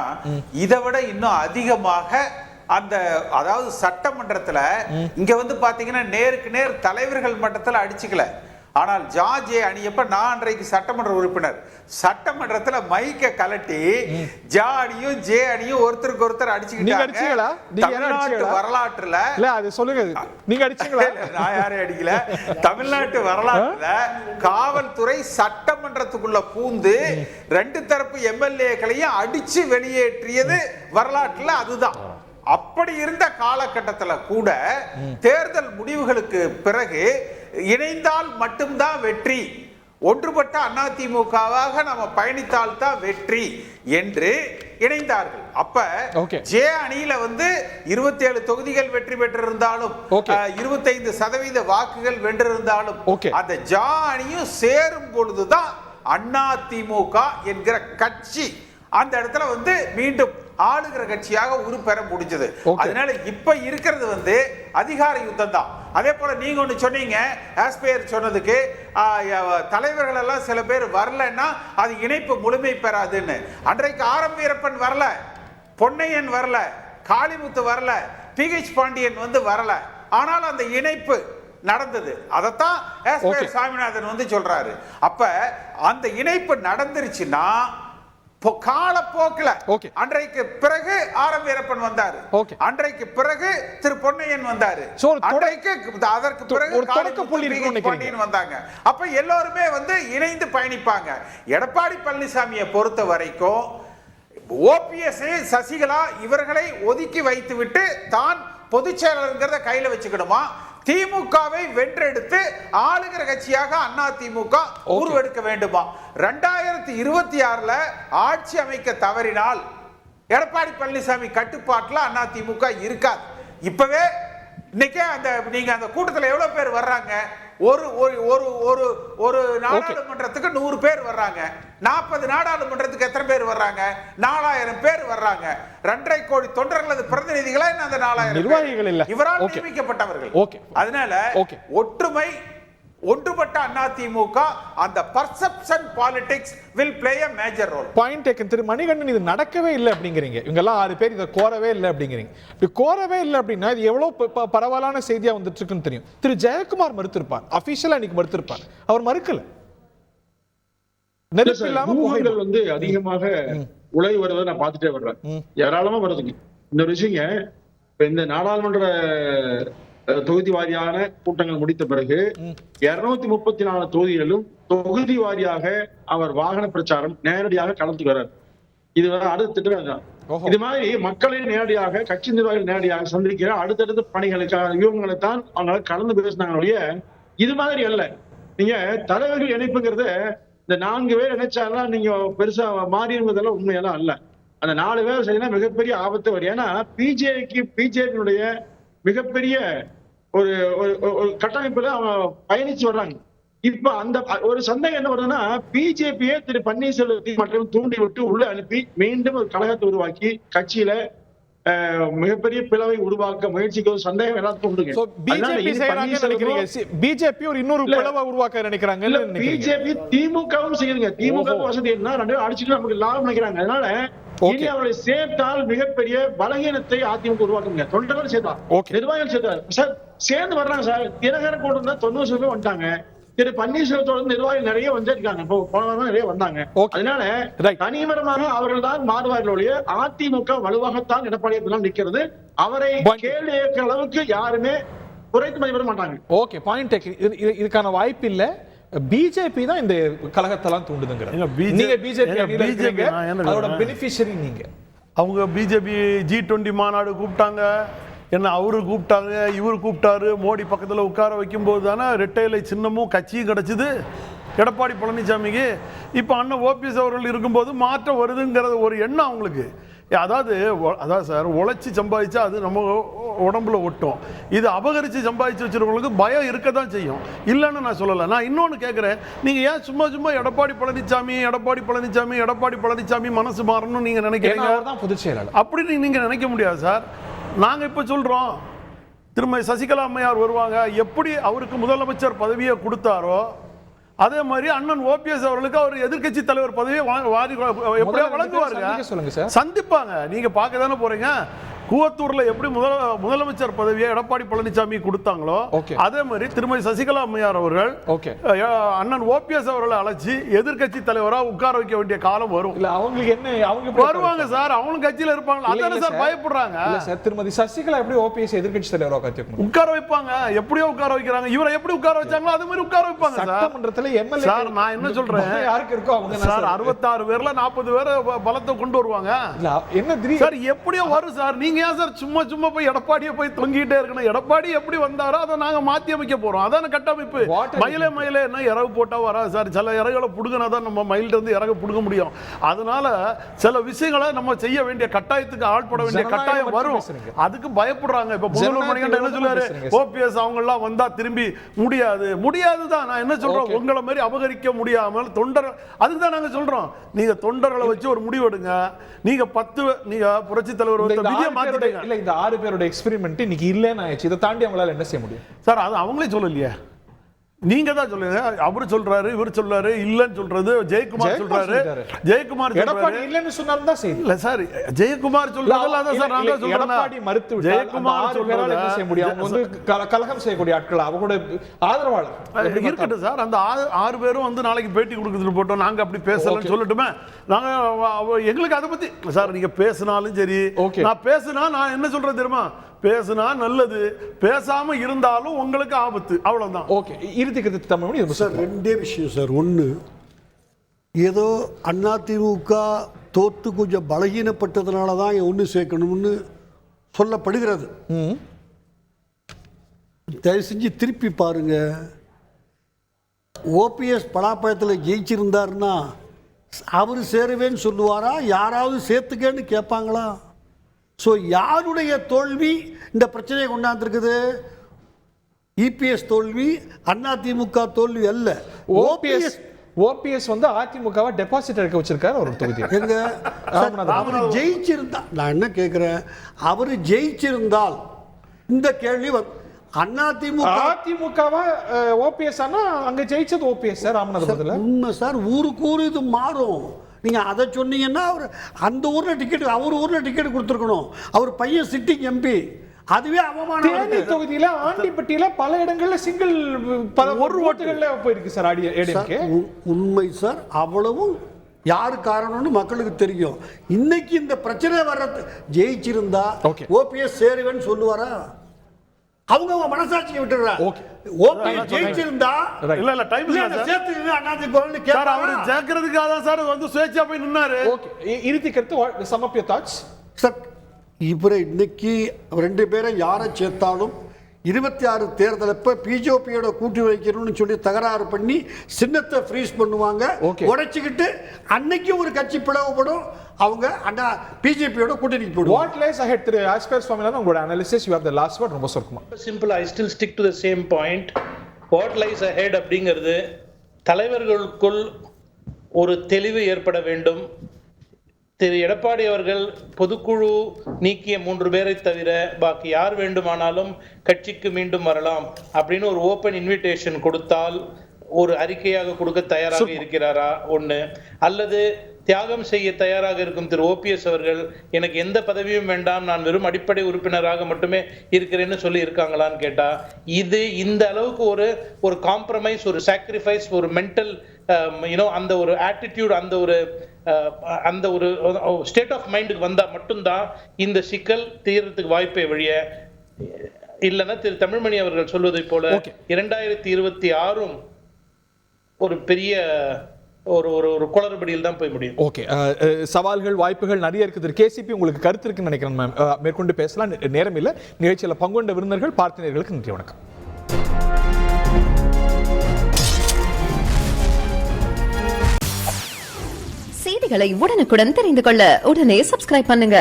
இதை விட இன்னும் அதிகமாக அந்த அதாவது சட்டமன்றத்துல இங்க வந்து பாத்தீங்கன்னா நேருக்கு நேர் தலைவர்கள் மட்டத்துல அடிச்சுக்கல. ஆனால் ஜார்ஜியா அணியப்ப நான் அன்றைக்கு சட்டமன்ற உறுப்பினர், சட்டமன்றத்துல மைக்க கலட்டி ஜா அணியும் ஜே அணியும் ஒருத்தருக்கு ஒருத்தர் அடிச்சுக்கிட்டாங்க. தமிழ்நாட்டு வரலாற்றுல அது சொல்லுங்க, நீங்க அடிச்சீங்களா? நான் யாரையும் அடிக்கல. தமிழ்நாட்டு வரலாற்றுல காவல்துறை சட்டமன்றத்துக்குள்ள பூந்து 2 தரப்பு எம்எல்ஏக்களையும் அடிச்சு வெளியேற்றியது வரலாற்றுல அதுதான். அப்படி இருந்த காலகட்டத்துல கூட தேர்தல் முடிவுகளுக்கு பிறகு இணைந்தால் மட்டும்தான் வெற்றி, ஒன்றுபட்ட அதிமுகவாக நம்ம பயணித்தால் தான் வெற்றி என்று இணைந்தார்கள். அப்ப ஜே அணியில வந்து 27 தொகுதிகள் வெற்றி பெற்றிருந்தாலும் 25% வாக்குகள் வென்றிருந்தாலும் அந்த ஜா அணியும் சேரும் பொழுதுதான் அதிமுக என்கிற கட்சி அந்த இடத்துல வந்து மீண்டும் ஆளுகிற கட்சியாக உருப்பெற முடிஞ்சது. அதனால இப்ப இருக்கிறது வந்து அதிகார யுத்தம் தான். அதே போல நீங்க ஒண்ணு சொன்னீங்க, ஆஸ்பயர் சொன்னதுக்கு தலைவர்கள் எல்லாம் சில பேர் வரலன்னா அது இணைப்பு முழுமை பெறாதுன்னு. அன்றைக்கு ஆரம் வீரப்பன் வரல, பொன்னையன் வரல, காளிமுத்து வரல, PH பாண்டியன் வந்து வரல, ஆனால் அந்த இணைப்பு நடந்தது. அதத்தான் ஆஸ்பயர் சாமிநாதன் வந்து சொல்றாரு. அப்ப அந்த இணைப்பு நடந்துருச்சுன்னா காலப்போக்கில் அன்றைக்கு பிறகு ஆரம் வீரப்பன் வந்தாரு, அன்றைக்கு பிறகு திரு பொன்னையன் வந்தாரு, அன்றைக்கு அதற்கு பிறகு வந்தாங்க. அப்ப எல்லோருமே வந்து இணைந்து பயணிப்பாங்க. எடப்பாடி பழனிசாமியை பொறுத்த வரைக்கும் ஓபிஎஸ் சசிகலா இவர்களை ஒதுக்கி வைத்து விட்டு தான் பொதுச் செயலாளர்ங்கிறத கையில வச்சுக்கணுமா, திமுகவை வென்றெடுத்து ஆளுகிற கட்சியாக அதிமுக உருவெடுக்க வேண்டுமா? 2026 ஆட்சி அமைக்க தவறினால் எடப்பாடி பழனிசாமி கட்டுப்பாட்டில் அதிமுக இருக்காது. இப்பவே இன்னைக்கே நீங்க அந்த கூட்டத்தில் எவ்வளவு பேர் வர்றாங்க? ஒரு ஒரு ஒரு ஒரு நாடாளுமன்றத்துக்கு 100 பேர் வர்றாங்க. 40 நாடாளுமன்றத்துக்கு எத்தனை பேர் வர்றாங்க? 4000 பேர் வர்றாங்க. 2.5 கோடி தொண்டர்களது பிரதிநிதிகளா என்ன அந்த 4000 நிர்வாகிகள் இல்ல, இவரால் நியமிக்கப்பட்டவர்கள். அதனால ஒற்றுமை, ஒன்றுபட்ட அதிமுக, அந்த perception politics will play a major role. Point taken. திரு மணிகண்டன், இது நடக்கவே இல்லை அப்படிங்கிறீங்க. இவங்க எல்லாம் 6 பேர் இதை கோரவே இல்லை அப்படிங்கிறீங்க. இப்படி கோரவே இல்லை அப்படின்னா இது எவ்வளவு பரவலான செய்தியா வந்துட்டு இருக்குன்னு தெரியும். திரு ஜெயக்குமார் மறுத்திருப்பார், அபிஷியலா இன்னைக்கு மறுத்திருப்பார். அவர் மறுக்கல. நெருப்பு இல்லாம புகைகள் வந்து அதிகமாக உலகி வருவதை நான் பார்த்துட்டே வர்றேன். ஏராளமா வருதுங்க. இந்த விஷயங்க இந்த நாடாளுமன்ற தொகுதி வாரியான கூட்டங்கள் முடித்த பிறகு 234 தொகுதிகளிலும் தொகுதி வாரியாக அவர் வாகன பிரச்சாரம் நேரடியாக கலந்து வர்றார். இது அடுத்த திட்டம். இது மாதிரி மக்களை நேரடியாக, கட்சி நிர்வாகிகள் நேரடியாக சந்திக்கிற அடுத்தடுத்த பணிகளுக்கான வியூகங்களை தான் அவங்க கலந்து பேசினாங்க. இது மாதிரி அல்ல. நீங்க தலைவர்கள் இணைப்புங்கிறத இந்த 4 பேர் இணைச்சாங்கன்னா நீங்க பெருசா மாறிடுவதெல்லாம் உண்மையெல்லாம் அல்ல. அந்த 4 பேர் செய்யணும் மிகப்பெரிய ஆபத்து வரும். ஏன்னா பிஜேபியினுடைய மிகப்பெரிய ஒரு கட்டமைப்புல அவங்க பயணிச்சு வர்றாங்க. இப்ப அந்த ஒரு சந்தேகம் என்ன வருதுன்னா, பிஜேபியை திரு பன்னீர்செல்வத்தை மற்றும் தூண்டி விட்டு உள்ள அனுப்பி மீண்டும் ஒரு கழகத்தை உருவாக்கி கட்சியில மிகப்பெரிய பிளவை உருவாக்க முயற்சிக்கு ஒரு சந்தேகம் எல்லாத்துக்கும் உண்டுங்க. பிஜேபி ஒரு இன்னொரு பிளவை உருவாக்க நினைக்கிறாங்க. பிஜேபி திமுகவும் செய்யுங்க. திமுக வசதி என்ன 2 அடிச்சுட்டு நமக்கு லாபம் நினைக்கிறாங்க. அதனால இனி அவரை சேர்த்தால் மிகப்பெரிய பலகீனத்தை அதிமுக உருவாக்குங்க. தொண்டர்கள் சேர்த்தா, நிர்வாகிகள் சேர்த்தார் சார், சேர்ந்து வர்றாங்க சார். தினகரன் கூட இருந்தா 90 பேர் வந்துட்டாங்க. திரு பன்னீர்செல்வத்தோட நிர்வாகிகள் நிறைய வந்திருக்காங்க. போன நிறைய வந்தாங்க. அதனால தனிமரமாக அவர்கள் தான் மாறுவார்களுடைய அதிமுக வலுவாகத்தான் எடப்பாடி நிற்கிறது. அவரை கேள்வி கேட்கிற அளவுக்கு யாருமே குறைத்து மதிப்பிட மாட்டாங்க. Okay, point take. இதுக்கான வாய்ப்பு இல்ல. பிஜேபி தான் இந்த கழகத்தெல்லாம் தூண்டுதுங்கிறாங்க. நீங்க பிஜேபி அதோட பெனிஃபிஷியரி நீங்க. அவங்க பிஜேபி G20 மாநாடு கூப்பிட்டாங்க, என்ன அவரு கூப்பிட்டாங்க, இவர் கூப்பிட்டாரு. மோடி பக்கத்தில் உட்கார வைக்கும்போது தானே ரெட்டை இலை சின்னமும் கட்சியும் கிடைச்சிது எடப்பாடி பழனிசாமிக்கு. இப்போ அண்ணன் ஓபிஎஸ் அவர்கள் இருக்கும்போது மாற்றம் வருதுங்கிறது ஒரு எண்ணம் அவங்களுக்கு. அதாவது சார், உழைச்சி சம்பாதிச்சா அது நம்ம உடம்புல ஒட்டும். இது அபகரித்து சம்பாதிச்சு வச்சிருக்கவங்களுக்கு பயம் இருக்க தான் செய்யும். இல்லைன்னு நான் சொல்லலை. நான் இன்னொன்று கேட்குறேன், நீங்கள் ஏன் சும்மா எடப்பாடி பழனிசாமி மனசு மாறணும்னு நீங்கள் நினைக்கிறீங்க? பொதுச் செயலாளர் அப்படின்னு நீங்கள் நினைக்க முடியாது சார். நாங்கள் இப்போ சொல்கிறோம், திருமதி சசிகலா அம்மையார் வருவாங்க. எப்படி அவருக்கு முதலமைச்சர் பதவியை கொடுத்தாரோ அதே மாதிரி அண்ணன் ஓபிஎஸ் அவர்களுக்கு அவர் எதிர்க்கட்சி தலைவர் பதவியை எப்படியா வழங்குவாருங்க, சந்திப்பாங்க. நீங்க பார்க்க தானே போறீங்க. கூவத்தூர்ல எப்படி முதலமைச்சர் பதவியை எடப்பாடி பழனிசாமி கொடுத்தாங்களோ அதே மாதிரி திருமதி சசிகலா அம்மையார் அவர்கள் அண்ணன் ஓபிஎஸ் அவர்களை அழைச்சி எதிர்க்கட்சி தலைவரா உட்கார வைக்க வேண்டிய காலம் வரும். இல்ல அவங்களுக்கு என்ன, அவங்க வருவாங்க சார், அவங்களும் கட்சியில இருப்பாங்க. அதானே சார் பயப்படுறாங்க. சார், திருமதி சசிகலா எப்படி ஓபிஎஸ் எதிர்க்கட்சி தலைவரா உட்கார வைப்பாங்க? எப்படியோ உட்கார வைக்கிறாங்க. இவரை எப்படி உட்கார வச்சாங்களோ அதே மாதிரி உட்கார வைப்பாங்க. சட்டமன்றத்துல எம்எல்ஏ சார், நான் என்ன சொல்றேன், யாருக்கு இருக்கோ அவங்க சார் 66 பேர்ல 40 பேர் பலத்தை கொண்டு வருவாங்க. என்ன சார் எப்படியோ வரும் சார். நீங்க ஏன் சார் சும்மா போய் எடப்பாடியை போய் தொங்கிட்டே இருக்கணும்? எடப்பாடி எப்படி வந்தாரோ அதை நாங்க மாத்தி அமைக்க போறோம். அதான கட்டமைப்பு. மயிலே என்ன இறகு போட்டா வராது சார். சில இறகுகளை புடுங்கினா தான் நம்ம மயில இருந்து இறகு புடுங்க முடியும். அதனால சில விஷயங்களை நம்ம செய்ய வேண்டிய கட்டாயத்துக்கு ஆள்பட வேண்டிய கட்டாயம் வரும். அதுக்கு பயப்படுறாங்க. இப்ப முதல்வர் மணிகண்டன் என்ன சொல்றாரு, ஓபிஎஸ் அவங்க எல்லாம் வந்தா திரும்பி முடியாதுதான். நான் என்ன சொல்றேன், உங்களை மாதிரி அபகரிக்க முடியாமல் தொண்டர், அதுக்கு தான் நாங்க சொல்றோம், நீங்க தொண்டர்களை வச்சு ஒரு முடிவு எடுங்க. நீங்க 10 நீங்க புரட்சி தலைவர் விஜய மாத்திட்டீங்க. இல்ல, இந்த 6 பேரோட எக்ஸ்பெரிமென்ட் இன்னைக்கு இல்லன்னு ஆயிடுச்சு. இதை தாண்டி அவங்களால என்ன செய்ய முடியும் சார்? அது அவங்களே சொல்லலையே, நீங்க தான் சொல்லுங்க. அவரு சொல்றாரு, இவர் சொல்றாரு, இல்லன்னு சொல்றது ஜெயக்குமார் சொல்றாரு. ஜெயக்குமார் எடப்பாடி இல்லன்னு சொன்னாரு தான் செய்தி. இல்ல சார், ஜெயக்குமார் சொல்றதல்ல அதான் சார் நான் தான் சொல்றேன். எடப்பாடி மறுத்து விட்டார். ஜெயக்குமார் சொல்றாரு என்ன செய்ய முடியும்? அவங்க வந்து கலகம் செய்யக்கூடிய ஆட்கள், அவங்களோட ஆதரவாளர் இருக்கட்டும் சார். அந்த 6 பேரும் வந்து நாளைக்கு பேட்டி கொடுக்குறது போட்டோம். நாங்க அப்படி பேசலன்னு சொல்லட்டுமே. நாங்க எங்களுக்கு அதை பத்தி சார் நீங்க பேசினாலும் சரி, நான் பேசினா நான் என்ன சொல்றேன் தெரியுமா, பேசினா நல்லது, பேசாம இருந்தாலும் உங்களுக்கு ஆபத்து. அவ்வளவுதான். ஓகே, இறுதிக்கு தமிழ் சார் 2 விஷயம் சார். ஒன்று, ஏதோ அதிமுக தோத்து கொஞ்சம் பலகீனப்பட்டதுனால தான் ஒன்று சேர்க்கணும்னு சொல்லப்படுகிறது. தயவு செஞ்சு திருப்பி பாருங்க. ஓபிஎஸ் பலாப்பழத்தில் ஜெயிச்சிருந்தாருன்னா அவர் சேருவேன்னு சொல்லுவாரா, யாராவது சேர்த்துக்கன்னு கேட்பாங்களா? ஸோ யாருடைய தோல்வி இந்த பிரச்சனையை கொண்டாந்துருக்குது? இபிஎஸ் தோல்வி, அதிமுக தோல்வி அல்ல. ஓபிஎஸ் வந்து அதிமுகவை டெபாசிட் எடுக்க வச்சிருக்காரு ஒரு தொகுதி. எங்க அவர் ஜெயிச்சிருந்தா, நான் என்ன கேட்கிறேன், அவர் ஜெயிச்சிருந்தால் இந்த கேள்வி அதிமுகவா ஓபிஎஸ் ஆனா அங்க ஜெயிச்சது ஓபிஎஸ் சார் ராமநாதபுரத்துல. உண்மை சார், ஊருக்கு ஊரு இது மாறும். நீங்க அதை சொன்னீங்கன்னா அவர் அந்த ஊர்ல டிக்கெட், அவர் ஊர்ல டிக்கெட் கொடுத்துருக்கணும். அவர் பையன் சிட்டிங் எம்பி, அதுவே அவமானம். தேனி தொகுதியில ஆண்டிப்பட்டியில பல இடங்கள்ல சிங்கிள் ஒரு ஓட்டுகள்ல போயிருக்கு சார் ஏடிஎம்கே. உண்மை சார், அவ்வளவும் யாரு காரணம்னு மக்களுக்கு தெரியும். இன்னைக்கு இந்த பிரச்சனை வர்றது, ஜெயிச்சிருந்தா ஓபிஎஸ் சேருவேன்னு சொல்லுவாரா? அவங்க மனசாட்சியை விட்டுறாங்க. ஓபிஎஸ் ஜெயிச்சிருந்தா இல்ல டைம் இல்ல சேர்த்து அண்ணாதி கோல்னு கேட்டாரு. அவர் ஜெயிக்கிறதுக்காக தான் சார் வந்து சுயேட்சையா போய் நின்னாரு. ஓகே, இறுதி கருத்து, sum of your thoughts sir. இவரை இன்னைக்கு 2 பேரை யாரை சேர்த்தாலும் 26 தேர்தல் அப்ப பிஜேபியோட கூட்டி வைக்கணும்னு சொல்லி தகராறு பண்ணி சின்னத்தை ஃப்ரீஸ் பண்ணுவாங்க, உடைச்சிக்கிட்டு அன்னைக்கு ஒரு கட்சி பிளவுபடும். அவங்க அண்ணா பிஜேபியோட கூட்டணிக்கு போடுவாங்க. வாட் லைஸ் அஹெட் திரு ஆஸ்பர் சுவாமிநாதன், உங்களோட analysis, you have the last word. ரொம்ப சுருக்கமா. Simple, I still stick to the same point. What lies ahead அப்படிங்கிறது தலைவர்களுக்குள் ஒரு தெளிவு ஏற்பட வேண்டும். திரு எடப்பாடி அவர்கள் பொதுக்குழு நீக்கிய 3 பேரை தவிர பாக்கி யார் வேண்டுமானாலும் கட்சிக்கு மீண்டும் வரலாம் அப்படின்னு ஒரு ஓப்பன் இன்விடேஷன் கொடுத்தால் ஒரு அறிக்கையாக கொடுக்க தயாராக இருக்கிறாரா ஒண்ணு, அல்லது தியாகம் செய்ய தயாராக இருக்கும் திரு ஓபிஎஸ் அவர்கள் எனக்கு எந்த பதவியும் வேண்டாம், நான் வெறும் அடிப்படை உறுப்பினராக மட்டுமே இருக்கிறேன்னு சொல்லி இருக்காங்களான்னு கேட்டா, இது இந்த அளவுக்கு ஒரு காம்ப்ரமைஸ், ஒரு சாக்ரிஃபைஸ், ஒரு மென்டல் அந்த ஒரு ஆட்டிடியூட், அந்த ஒரு ஸ்டேட் ஆஃப் மைண்டுக்கு வந்தா மட்டும்தான் இந்த சிக்கல் தீர்றதுக்கு வாய்ப்பை வழிய, இல்லைன்னா திரு தமிழ்மணி அவர்கள் சொல்வதை போல 2026 ஒரு பெரிய ஒரு குளறுபடியில் தான் போய் முடியும். ஓகே, சவால்கள் வாய்ப்புகள் நிறைய இருக்குது. கேசிபி உங்களுக்கு கருத்து இருக்குன்னு நினைக்கிறேன் மேம். மேற்கொண்டு பேசலாம், நேரம் இல்லை. நிகழ்ச்சியில் பங்குகொண்ட விருந்தினர்கள் பார்த்தினர்களுக்கு நன்றி, வணக்கம். செய்திகளை உடனுக்குடன் தெரிந்து கொள்ள உடனே சப்ஸ்கிரைப் பண்ணுங்க.